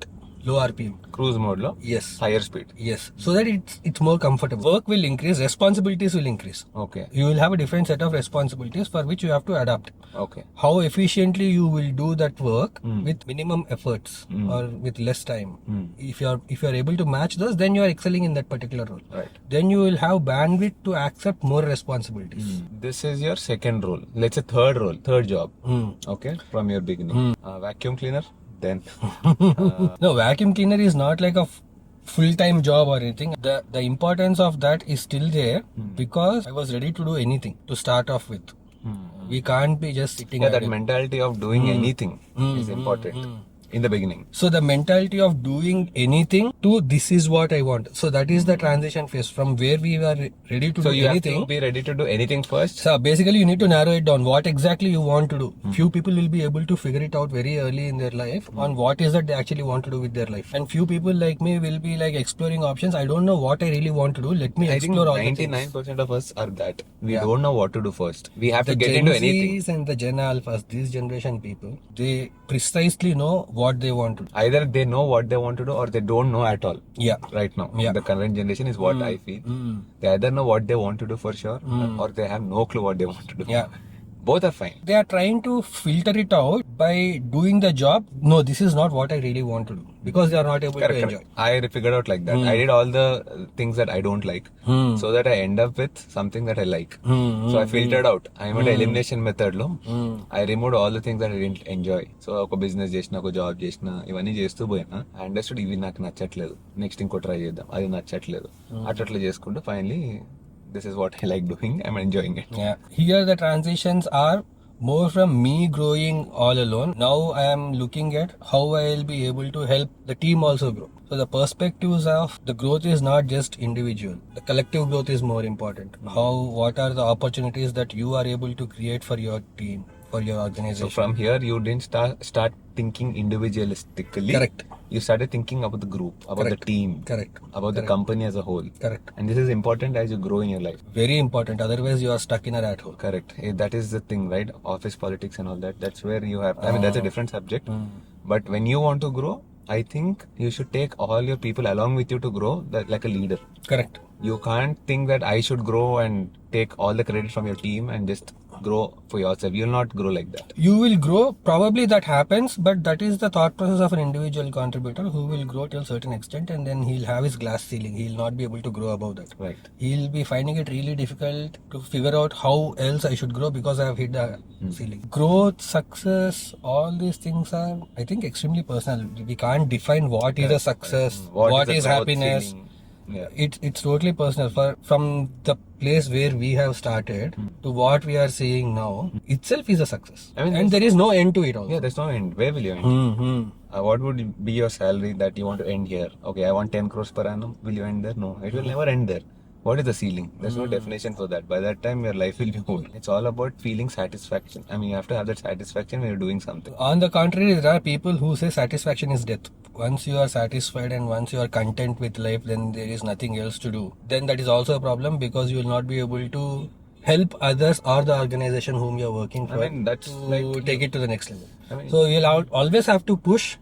low RPM? Cruise mode lo? Yes. Higher speed. Yes. So that it's more comfortable. Work will increase, responsibilities will increase. Okay. You will have a different set of responsibilities for which you have to adapt. Okay. How efficiently you will do that work with minimum efforts or with less time. If you are able to match those, then you are excelling in that particular role. Right. Then you will have bandwidth to accept more responsibilities. This is your second role. Let's say third job. Okay. From your beginning. Vacuum cleaner. Then. No, vacuum cleaner is not like a full-time job or anything. The importance of that is still there because I was ready to do anything to start off with. We can't be just sitting That idle. mentality of doing anything is important in the beginning. So the mentality of doing anything to this is what I want. So that is the transition phase from where we were ready to So do you anything. have to be ready to do anything first. So basically you need to narrow it down. What exactly you want to do. Few people will be able to figure it out very early in their life on what is that they actually want to do with their life. And few people like me will be like exploring options. I don't know what I really want to do. Let me I think explore all the things. 99% of us are that. We don't know what to do first. We have to get Gen into anything. Zs and the Gen Alphas, these generation people, they precisely know what they want to do. Either they know what they want to do or they don't know at all. Yeah. Right now. Yeah. The current generation is what I feel. They either know what they want to do for sure or they have no clue what they want to do. Yeah. Both are fine. They are trying to filter it out by doing the job. No, this is not what I really want to do because they are not able to enjoy. I figured out like that. I did all the things that I don't like so that I end up with something that I like. So I filtered out. I am at elimination method lo. I removed all the things that I didn't enjoy. So ఒక business చేసిన ఒక job చేసిన ఇవన్నీ చేస్తూ పోయినా I understood ఇవి నాకు నచ్చట్లేదు, నెక్స్ట్ ఇంకో ట్రై చేద్దాం, అది నచ్చట్లేదు, అట్లా చేసుకుంటూ finally this is what I like doing. I'm enjoying it. Yeah. Here the transitions are more from me growing all alone. Now I am looking at how I will be able to help the team also grow. So the perspectives of the growth is not just individual. The collective growth is more important. What are the opportunities that you are able to create for your team, for your So organization. from here, you didn't start thinking individualistically. Correct. You started thinking about the group, about Correct. the team, Correct. about the company as a whole. Correct. And this is important as you grow in your life. Very important. Otherwise, you are stuck in a rat hole. Correct. That is the thing, right? Office politics and all that. That's where you have. I mean, that's a different subject. But when you want to grow, I think you should take all your people along with you to grow, like a leader. Correct. You can't think that I should grow and take all the credit from your team and just grow for yourself. You'll not grow like that. You will grow. Probably that happens, but that is the thought process of an individual contributor who will grow till a certain extent, and then he'll have his glass ceiling. He'll not be able to grow above that. Right. He'll be finding it really difficult to figure out how else I should grow because I have hit the ceiling. Growth, success, all these things are, I think, extremely personal. We can't define what is a success, what the is growth happiness. feeling? Yeah. It's totally personal. From the place where we have started to what we are seeing now, itself is a success. I mean, and there is no end to it also. Yeah, there's no end. Where will you end? What would be your salary that you want to end here? Okay, I want 10 crores per annum. Will you end there? No, it will never end there. What is the ceiling? There's no definition for that. By that time, your life will be whole. It's all about feeling satisfaction. I mean, you have to have that satisfaction when you're doing something. On the contrary, there are people who say satisfaction is death. Once you are satisfied and once you are content with life, then there is nothing else to do. Then that is also a problem because you will not be able to help others or the organization whom you are working for that's to like take it to the next level. I mean- So you'll always have to push,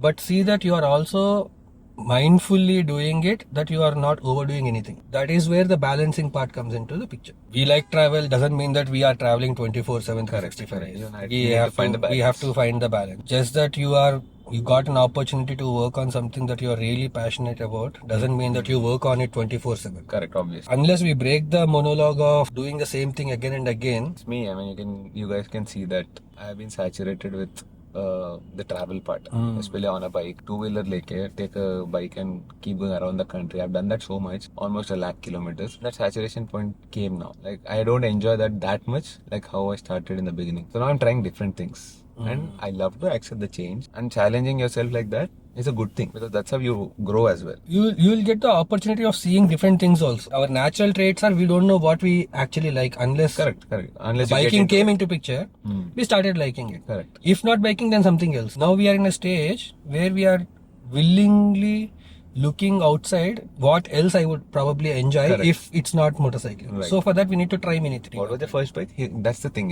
but see that you are also mindfully doing it, that you are not overdoing anything. That is where the balancing part comes into the picture. We like travel doesn't mean that we are traveling 24/7 365 days. We have to find the balance. Just that you got an opportunity to work on something that you are really passionate about doesn't mean that you work on it 24/7. Correct, obviously. Unless we break the monologue of doing the same thing again and again. It's me. I mean, you guys can see that I've been saturated with the travel part, especially on a bike. Two-wheeler take a bike and keep going around the country. I've done that so much, almost 100,000 kilometers. That saturation point came now. Like, I don't enjoy that much, like how I started in the beginning. So now I'm trying different things. And I love to accept the change, and challenging yourself like that is a good thing because that's how you grow as well. You will get the opportunity of seeing different things also. Our natural traits are we don't know what we actually like unless Correct. Unless you biking get came into picture, we started liking it. Correct. If not biking, then something else. Now we are in a stage where we are willingly looking outside what else I would probably enjoy if it's not motorcycling. Right. So for that we need to try Mini 3. What was the first bike? That's the thing,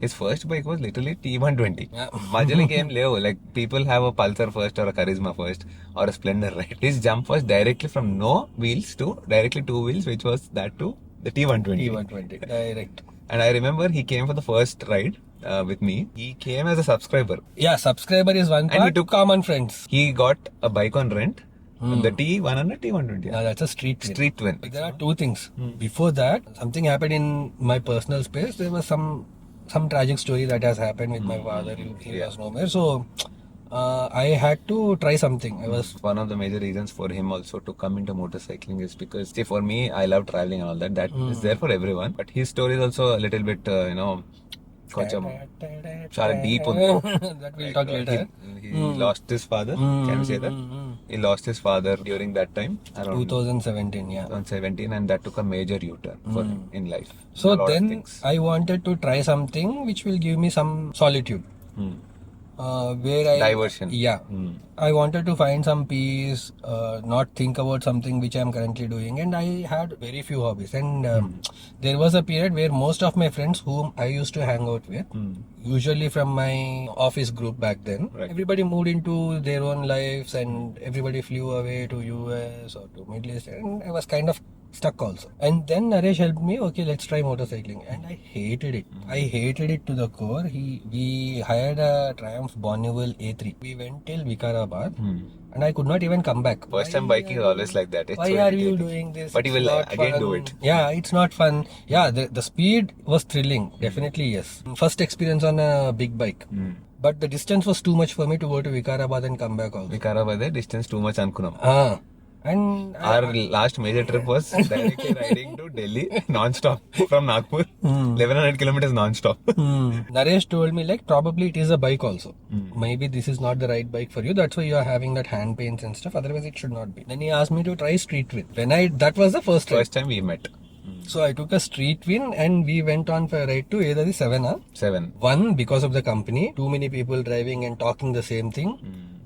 His first bike was literally T120. Majali game Leo. Like, people have a Pulsar first or a Charisma first or a Splendor, right? His jump was directly from no wheels to directly 2 wheels, which was that to the T120. T120 direct. And I remember he came for the first ride with me. He came as a subscriber. Yeah, subscriber is one part. he took common friends. He got a bike on rent. The T100, T120. Yeah, that's a street twin. But there are two things. Before that, something happened in my personal space. There was some tragic story that has happened with my father. He was nowhere. So I had to try something. One of the major reasons for him also to come into motorcycling is because, see, for me, I love traveling and all that. That is there for everyone. But his story is also a little bit, చాలా deep ఉంది. That we'll talk later. He lost his father. Can we say that? He lost his father during that time, around 2017, yeah. 2017, and that took a major U-turn for him in life. So A lot of then things. I wanted to try something which will give me some solitude. Where I Diversion. Yeah. I wanted to find some peace, not think about something which I am currently doing, and I had very few hobbies. And there was a period where most of my friends whom I used to hang out with, usually from my office group back then, everybody moved into their own lives and everybody flew away to US or to Middle East, and I was kind of stuck also. And then Naresh helped me, okay, let's try motorcycling, and I hated it. I hated it to the core. We hired a Triumph Bonneville A3. We went till Vikarabad, and I could not even come back. First time biking is always like that. It's Why so are you irritating. doing this? But you It's will not again fun. do it. Yeah, it's not fun. Yeah, the speed was thrilling. Definitely, yes. First experience on a big bike. But the distance was too much for me to go to Vikarabad and come back also. Vikarabad distance too much అనుకున్నాం. And Our last major trip was directly riding to Delhi non-stop from Nagpur. 1100 kilometers non-stop. Naresh told me, like, probably it is a bike also. Maybe this is not the right bike for you. That's why you are having that hand pains and stuff. Otherwise, it should not be. Then he asked me to try street with. That was the first First time we met. So I took a street win and we went on for a ride to either the 7. One, because of the company, too many people driving and talking the same thing.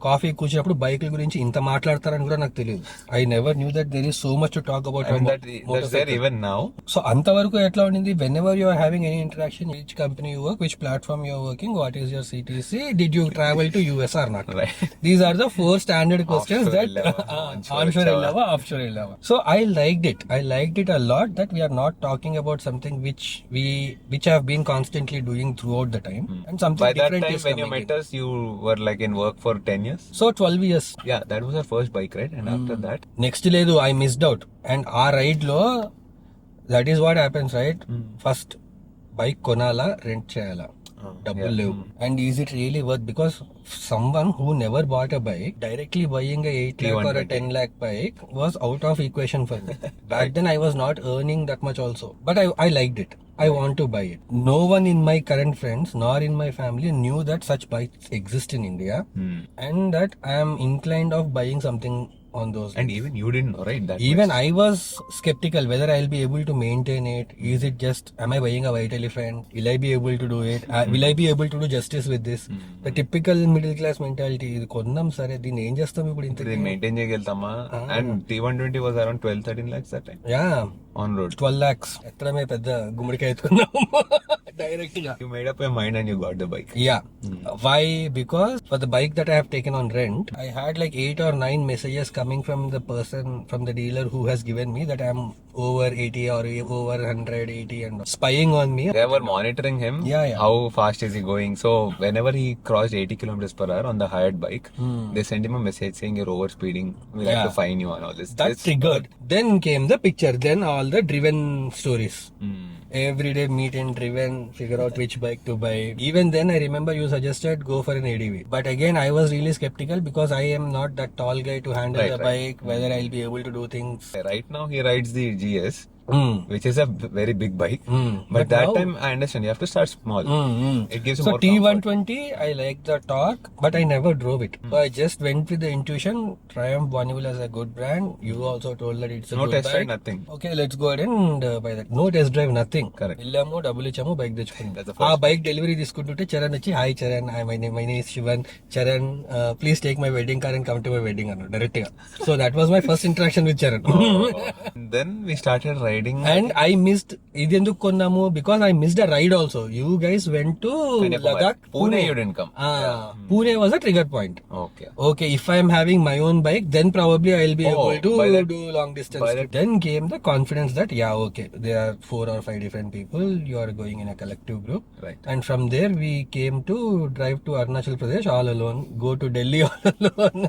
Coffee కూర్చున్నప్పుడు బైకుల గురించి ఇంత మాట్లాడతారని కూడా నాకు తెలియదు. I never knew that there is so much to talk about even now. So అంతవరకు ఎట్లా ఉండింది, whenever you are having any interaction, which company you work, which platform you are working, what is your CTC, did you travel to US or not, these are the 4 standard questions that onshore వెళ్ళావా offshore వెళ్ళావా. So I liked it a lot that we are not talking about something which have been constantly doing throughout the time, and something By that different time is when you coming met in. us, you were like in work for 10 years. So 12 years. Yeah, that was our first bike ride, and after that, next లేదు, I missed out. And ఆ ride లో that is what happens right, first bike కొనాలా rent చేయాలా, డబ్బులు లేవు. And is it really worth, because someone who never bought a bike, directly buying a 8 lakh or a 10 lakh bike was out of equation for me. Back then I was not earning that much also, but I liked it. I want to buy it. No one in my current friends nor in my family knew that such bikes exist in India, and that I am inclined of buying something on those. and even you didn't know, right? That Even much. I was skeptical whether I'll be able to maintain it. Is it just, am I buying a white elephant? Will I be able to do it? Will I be able to do justice with this? The typical middle class mentality. ఇది కొందాం సరే, దీన్ని ఏం చేస్తాం ఇప్పుడు ఇంత. They maintain చేయగలుగుతామా? And T120 was around 12-13 lakhs that time yeah on road. 12 lakhs ఎత్తడమే పెద్ద గుమ్మడికాయ ఎత్తుకున్నాము డైరెక్ట్ గా. You made up your mind and you got the bike. Yeah. Why? Because for the bike that I have taken on rent, I had like 8 or 9 messages coming from the person, from the dealer who has given me that I'm over 80 or over 180 and spying on me. They were monitoring him. Yeah. How fast is he going? So whenever he crossed 80 kilometers per hour on the hired bike, they sent him a message saying you're over speeding. We'll have to fine you and all this. That triggered. Then came the picture. Then all the driven stories. Every day meet and driven, figure out which bike to buy. Even then I remember you suggested go for an ADV. But again I was really skeptical because I am not that tall guy to handle the bike, whether I'll be able to do things. Right now he rides the GS. Which is a very big bike, but that now- time I understand you have to start small. It gives you So more comfort. T120, I like the torque, but I never drove it. So I just went with the intuition. Triumph Bonneville is a good brand. You also told that it's a No good test bike. drive, nothing. Okay, let's go ahead and buy that. No test drive, nothing. Correct. వెళ్ళాము, డబ్బులు ఇచ్చాము, bike తెచ్చుకున్నాం. That's the ఆ first. Bike delivery తీసుకుంటుంటే చరణ్ వచ్చి, hi Charan, my name is Shivan, Charan please take my wedding car and come to my wedding అన్నాడు direct గా. So that was my first interaction with Charan. And then we started riding. And I missed, ఇది ఎందుకు కొన్నాము, because I missed a ride also. You guys went to Ladakh. Pune you didn't come. Pune was a trigger point. Okay. Okay, if I am having my own bike, then probably I'll be able to by that- do long distance. Then came the confidence that, yeah, okay, there are 4 or 5 different people. You are going in a collective group. Right. And from there, we came to drive to Arunachal Pradesh all alone, go to Delhi all alone,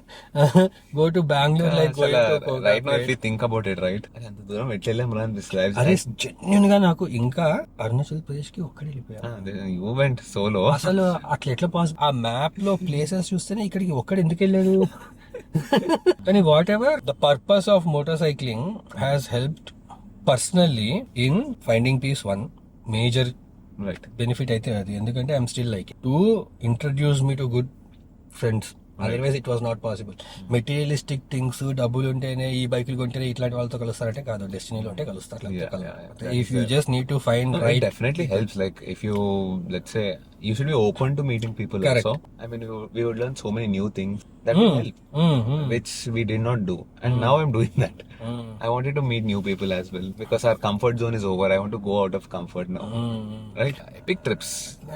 go to Bangalore like going to Kotaru. Right now if you think about it, right? అంత దూరం ఎట్లా వెళ్ళాం రా this drive. అరే genuine గా నాకు ఇంకా అరుణాచల్ ప్రదేశ్ కి ఒక్కడే వెళ్ళిపోయా. You went solo. అసలు అట్లా ఎట్లా ఆ మ్యాప్ లో ప్లేసెస్ చూస్తేనే ఇక్కడికి ఒక్కడు ఎందుకు వెళ్ళాడు. కానీ whatever the purpose of motorcycling has helped personally in finding peace. One major Right. Benefit అయితే అది, ఎందుకంటే I'm still like to introduce me to good friends. Otherwise it was not possible. Materialistic things, డబ్బులు ఉంటేనే ఈ బైకులు కొంటేనే ఇట్లాంటి వాళ్ళతో కలుస్తారంటే కాదు, డెస్టినీలో ఉంటే కలుస్తారు. If you just need to find It right. definitely helps. Like if you, let's say, you should be open to meeting people. Correct. Also, I mean, we would learn so many new things that will help, which we did not do, and now I'm doing that. I wanted to meet new people as well because our comfort zone is over. I want to go out of comfort now. Right? Epic trips.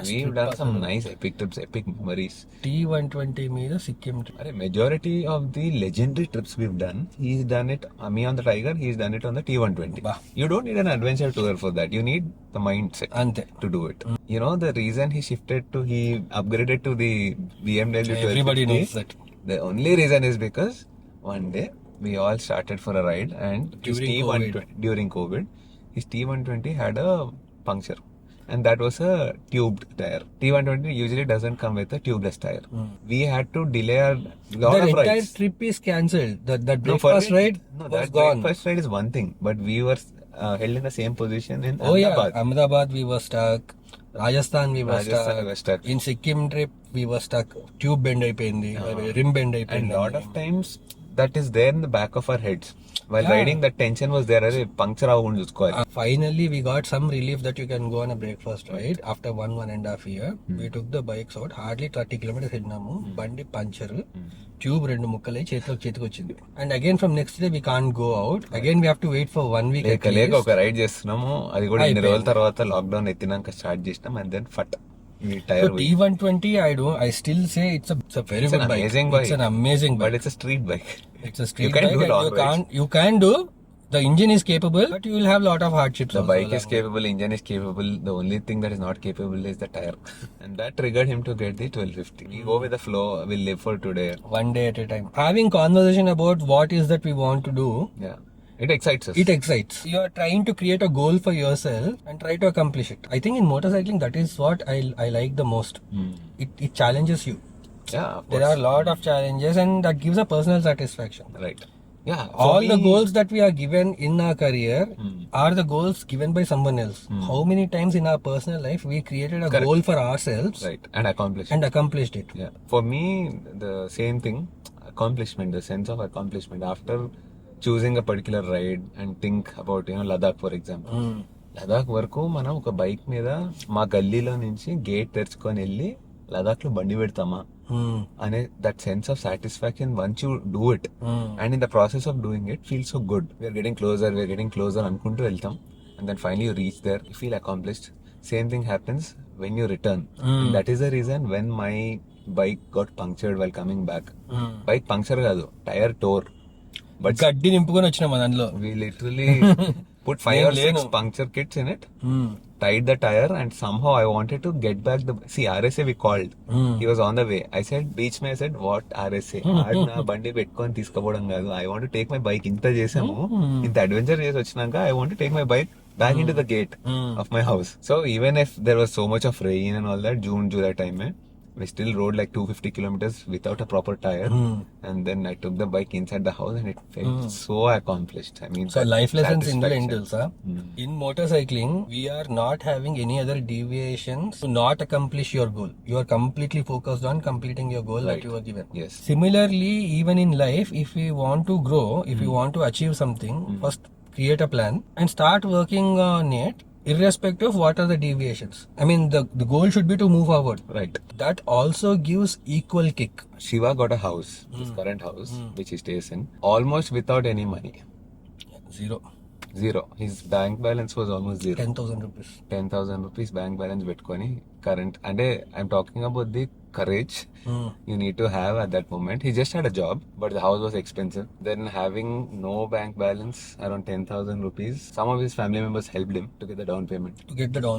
We've done some nice epic trips, epic memories. T120 మీద Sikkim trip. Majority of the legendary trips we've done, he's done it. Me on the Tiger, he's done it on the T120. Bah. You don't need an adventure tour for that. You need the mindset అంతే. to do it. You know the reason he upgraded to the BMW 1250. Everybody knows that. The only reason is because one day we all started for a ride and during COVID, his T120 had a puncture. And that was a tubed tire. T120 usually doesn't come with a tubeless tire. We had to delay a lot The of entire rides. trip is cancelled. That No, for breakfast it- ride no, was that gone. breakfast ride is one thing, but we were held in the same position in Oh yeah, Ahmedabad. Ahmedabad we were stuck. Rajasthan we were Rajasthan we were stuck. In Sikkim trip we were stuck. Tube bend అయిపోయింది, rim bend And అయిపోయింది. lot of times that is there in the back of our heads. While riding, that tension was there. అరే puncture అవ్వకుండా చూసుకోవాలి. Finally, we got some relief that you can go on a breakfast ride after 1.5 year. We took the bikes out, hardly 30 kilometers వెళ్ళినాము. బండి puncture, tube 2 ముక్కలై చేతికి వచ్చింది. And again from next day we can't go out. Again we have to wait for 1 week. లేక ఒక ride చేస్తున్నాము, అది కూడా ఇన్ని రోజుల తర్వాత లాక్డౌన్ ఎత్తినాక స్టార్ట్ చేసినాం. అండ్ దెన్ ఫట్ So T120, I still say it's a very good bike. It's an amazing bike. But it's a street bike. It's a street bike. You can do. The engine is capable, but you will have a lot of hardships. The bike is capable, engine is capable. The only thing that is not capable is the tire. And that triggered him to get the 1250. We go with the flow, we'll live for today. One day at a time. Having conversation about what is that we want to do. Yeah. It excites us. It excites. You are trying to create a goal for yourself and try to accomplish it. I think in motorcycling, that is what I like the most. It challenges you. Yeah, of course. There are a lot of challenges and that gives a personal satisfaction. Right. Yeah. All the goals that we are given in our career are the goals given by someone else. How many times in our personal life we created a goal for ourselves, right, and accomplished it. Yeah. For me, the same thing, accomplishment, the sense of accomplishment after choosing a particular ride and think about, Ladakh for example. Ladakh వరకు మనం ఒక bike మీద మా గల్లీలో నుంచి gate తెరుచుకొని వెళ్ళి లదాఖ్ లో బండి పెడతామా అనే that sense of satisfaction once you do it. And in the process of doing it feel so good. We're getting closer అనుకుంటూ వెళ్తాం. And then finally you reach there, you feel accomplished. Same thing happens when you return. That is the reason when my bike got punctured while coming back. Bike puncture కాదు, tyre tore. But గడ్డి నింపుకొని వచ్చినాం దానిలో. We literally put 5 or 6 puncture kits in it, tied the tire, and somehow I wanted to get back the... See, RSA we called. He was on the way. I said, beach mein, I said, what RSA? నా బండి పెట్టుకొని తీసుకుపోవడం కాదు. I want to take my bike. ఇంత చేసాము, ఇంత adventure చేసి వచ్చినాక I want to take my bike back into the gate of my house. So even if there was so much of rain and all that, June, July time, we still rode like 250 kilometers without a proper tire. And then I took the bike inside the house and it felt so accomplished. I mean, so life lessons in in motorcycling, we are not having any other deviations to not accomplish your goal. You are completely focused on completing your goal that you were given. Yes. Similarly, even in life, if we want to grow, if we want to achieve something, first create a plan and start working on it, irrespective of what are the deviations. I mean, the goal should be to move forward. Right. That also gives equal kick. Shiva got a house, his current house, which he stays in, almost without any money. Zero. His bank balance was almost zero. 10,000 rupees. 10,000 rupees bank balance పెట్టుకొని current. And I'm talking about the courage you need to have at that moment. He just had a job, but the house was expensive. Then having no bank balance, around 10,000 rupees, some of his family members helped him to get the down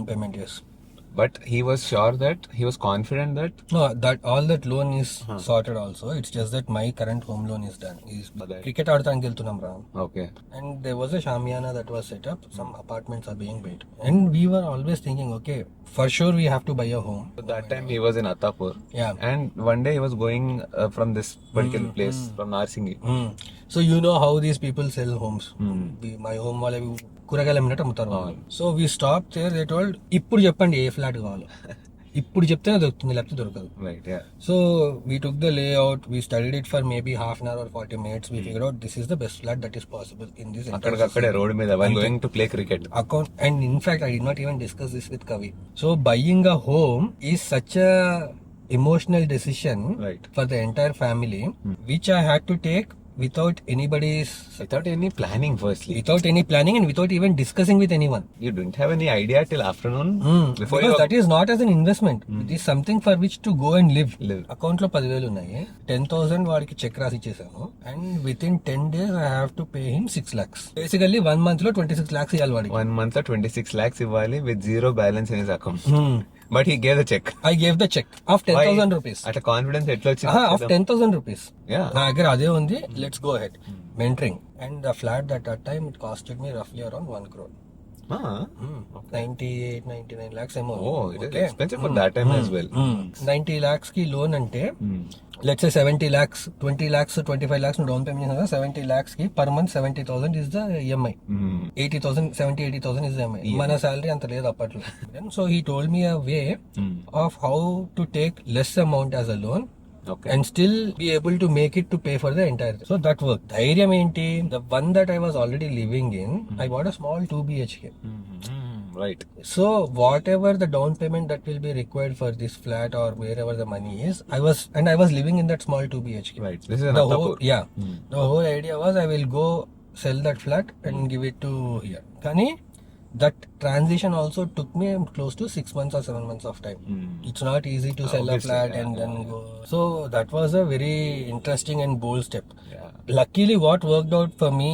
payment. Yes. But he was sure that, he was confident that... No, that all that loan is sorted also. It's just that my current home loan is done. Cricket aadtaaniki veltunam ram. Okay. And there was a shamiana that was set up. Some apartments are being built. And we were always thinking, okay, for sure we have to buy a home. So that time he was in Attapur. Yeah. And one day he was going from this particular place, from Narsingi. So you know how these people sell homes. My home wale కూరగాయలు అమ్మినట్టు అమ్ముతారు. So we stop there. They told, ఇప్పుడు చెప్పండి ఏ flat కావాలో, ఇప్పుడు చెప్తేనే దొరుకుతుంది, లేకపోతే దొరకదు. Right, yeah. So we took the layout, we studied it for maybe half an hour or 40 minutes. We figured out this is the best flat that is possible in this అక్కడే road మీద while going to play cricket. And in fact, I did not even discuss this with Kavi. So buying a home is such a emotional decision, right, for the entire family, which I had to take without any planning firstly. Without any planning and without even discussing with anyone. You didn't have any idea till afternoon? Because that is not as an investment. It is something for which to go and live. Account lo 10,000 ఉన్నాయి. 10,000 వాడికి check రాసి ఇచ్చేసాను. And within 10 days I have to pay him 6 lakhs. Basically 1 month లో 26 lakhs ఇవ్వాలి వాడికి. 1 month లో 26 lakhs ఇవ్వాలి with zero balance in his account. But he gave the check. I gave the check of 10,000 rupees. At a confidence ఎట్లా వచ్చింది? Of 10,000 rupees. Yeah. నా దగ్గర అదే ఉంది. Let's go ahead. Mentoring. And the flat at that time, it costed me roughly around 1 crore. 98-99 lakhs ఏమో. Oh, it is expensive for that time as well. 90 lakhs కి loan అంటే, let's say 70 lakhs, 20 lakhs, 25 lakhs down payment, 70 lakhs కి per month 70,000 is the EMI. 80,000 is the EMI. మన salary అంత లేదు అప్పట్లో. So he told me a way of how to take less amount as a loan Okay. and still be able to make it to pay for the entire. So that worked. ధైర్యం ఏంటి? The one that I was already living in, I bought a small 2 BHK. Right. So whatever the down payment that will be required for this flat or wherever the money is, I was living in that small 2 BHK. Right. This is an The whole, Attapur. yeah. The whole idea was I will go sell that flat and give it to here. Kani that transition also took me close to 6 months or 7 months of time. It's not easy to sell a Obviously, flat yeah, and then go. So that was a very interesting and bold step. Yeah. Luckily, what worked out for me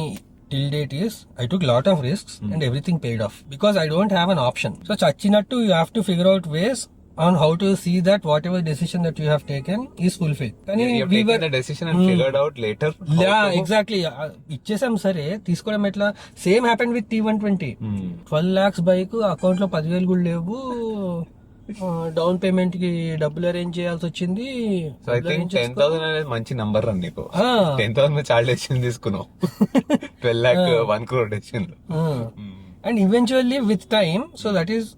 till date is I took lot of risks and everything paid off because I don't have an option. So chachinattu you have to figure out ways on how to see that whatever decision that you have taken is fulfilled. Kani You have we taken were the decision and figured out later. yeah, exactly. ఇచ్చేసాం సరే తీసుకోవడం ఎట్లా same happened with T120 12 lakhs bike account లో 10,000 కూడా లేవు down payment కి డబ్బులు arrange చేయాల్సి వచ్చింది సో ఐ థింక్ 10,000 అనేది మంచి నంబర్ రా నీకు. 10,000 మీద చాలా డెసిషన్ తీసుకున్నావు. 12 lakh 1 crore decision. And eventually with time so that is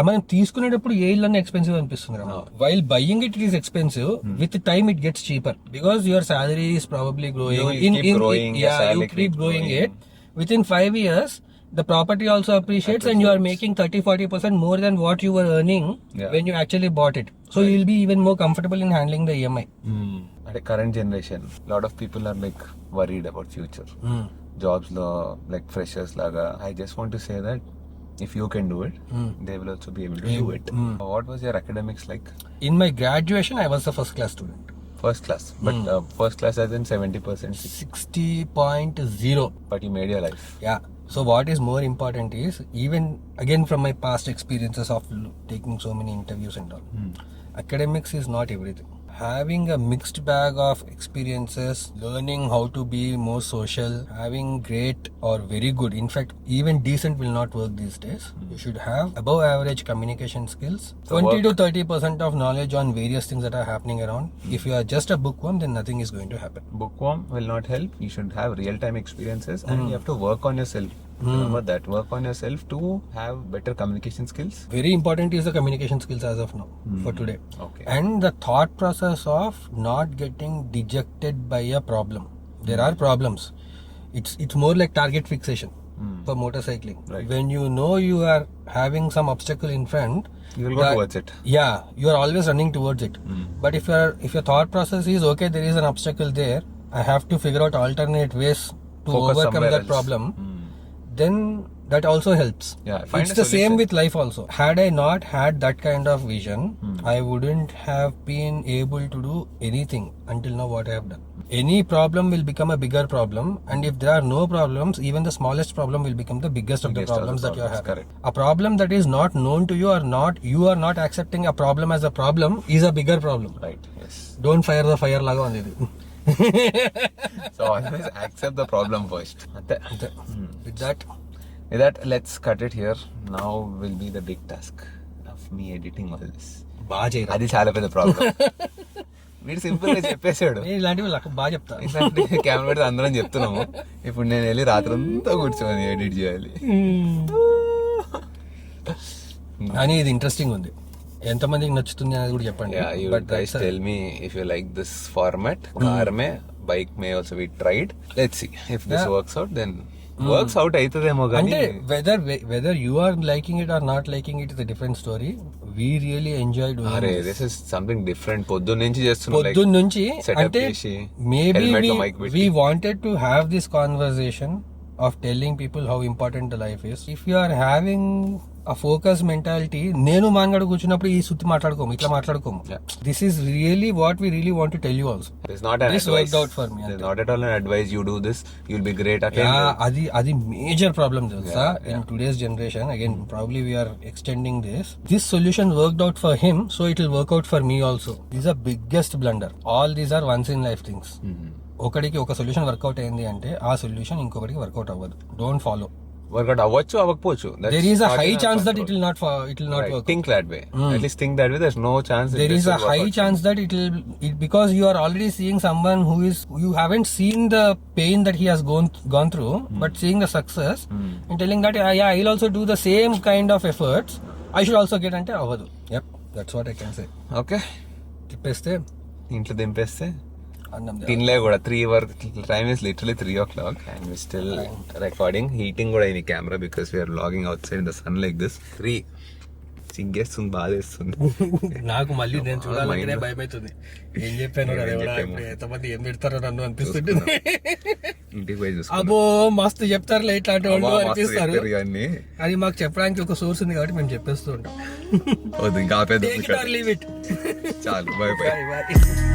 మనం తీసుకునేటప్పుడు ఏ ఇల్లు అన్న ఎక్స్పెన్సివ్ అనిపిస్తుంది while buying it is expensive with time it gets cheaper because your salary is probably growing you keep growing it within 5 years the property also appreciates and you are making 30-40% more than what you were earning when you actually bought it, so you will be even more comfortable in handling the EMI. అంటే current generation lot of people are like worried about future. Jobs లో like freshers లాగా I just want to say that if you can do it, they will also be able to do it. What was your academics like? In my graduation I was a first class student. First class, but first class as in 70%. 60.0. But you made your life. Yeah. So what is more important is, even again from my past experiences of taking so many interviews and all, academics is not everything. Having a mixed bag of experiences, learning how to be more social, having great or very good, in fact even decent will not work these days. You should have above average communication skills, 20 to 30% of knowledge on various things that are happening around. If you are just a bookworm, then nothing is going to happen. Bookworm will not help. You should have real time experiences and you have to work on yourself. Remember that. Work on yourself to have better communication skills. Very important is the communication skills as of now for today. Okay. And the thought process of not getting dejected by a problem. There are problems. It's more like target fixation for motorcycling. Right. When you know you are having some obstacle in front, You will go towards it. yeah, you are always running towards it. But if your thought process is okay, there is an obstacle there, I have to figure out alternate ways to Focus overcome somewhere that else. problem, then that also helps. Yeah, find It's a the same solution. with life also. Had I not had that kind of vision, I wouldn't have been able to do anything until now what I have done. Any problem will become a bigger problem, and if there are no problems, even the smallest problem will become the biggest of the Biggest of the problems that you problems, have. correct. A problem that is not known to you or you are not accepting a problem as a problem is a bigger problem. Right. Yes. Don't fire the fire laga on it. So always accept the problem first. Ante. With that, With that, let's cut it here. Now will be the big task of me editing all this. బాగా చేయరా. అది చాలా పెద్ద problem. వీడు simple గా చెప్పేశాడు. నేను ఇలాంటివి బాగా చెప్తా. ఇట్లాంటి కెమెరా పెడితే అందరం చెప్తున్నాము. ఇప్పుడు నేను వెళ్ళి రాత్రంతా కూర్చొని ఎడిట్ చేయాలి. కానీ ఇది ఇంట్రెస్టింగ్ ఉంది. ఎంతమందికి నచ్చుతుంది అనేది కూడా చెప్పండి. Yeah, you guys tell me if you like this format. Car में, bike में also we tried. Let's see if this works out. Then works out అయితదేమో కానీ. అంటే whether you are liking it or not liking it is a different story. We really enjoy doing అరే this. this is something different. పొద్దున్న నుంచి చేస్తున్నాం. పొద్దున్న నుంచి setup అంటే చేసి, maybe helmet లో mic పెట్టి. we wanted to have this conversation of telling people how important the life is. If you are having a focus mentality, నేను మాంగడు కూర్చున్నప్పుడు ఈ సుత్తి మాట్లాడుకోము, ఇట్లా మాట్లాడుకోము. This is really what we really want to tell you also. It's not an This advice. worked out for me. It's not at all an advice. You do this, you'll be great at it. అది major problem తెలుసా in today's generation. Again probably we're extending this solution worked out for him, so it will work out for me also. These are biggest blunder. All these are once in life things. ఒకడికి ఒక solution work out అయింది అంటే ఆ solution ఇంకొకటికి work out అవ్వదు. Don't follow. Work out అవ్వచ్చు అవ్వకపోవచ్చు. There is a high chance that it will not work. Think that way. At least think that way. There's no chance. There is a high chance that because you are already seeing someone you haven't seen the pain that he has gone through, but seeing the success and telling that yeah, I'll also do the same kind of efforts, I should also get ante avadu. Yep, that's what I can say. Okay. తిప్పేస్తే ఇంట్లో దింపేస్తే అన్నం తినలే కూడా 3 వరకు. Time is literally 3 o'clock and we still recording. Heating కూడా అయింది camera because we're vlogging outside in the sun like this. 3 సింగేస్తుంది, బాధేస్తుంది. నాకు మళ్ళీ నేను చూడాలంటేనే భయం అవుతుంది. ఏం చెప్పాను ఎంతమంది ఏం పెడతారో నన్ను అనిపిస్తుంటుంది. ఇంటికి పోయి చూసుకో. అబ్బో మస్తు చెప్తారులే ఇట్లాంటి వాళ్ళు అనిపిస్తారు. కానీ అది మాకు చెప్పడానికి ఒక సోర్స్ ఉంది కాబట్టి మేము చెప్పేస్తూ ఉంటాం. ఇంకా ఆపేద్దాం. Take it or leave it. చాలు, బై బై. Bye, bye.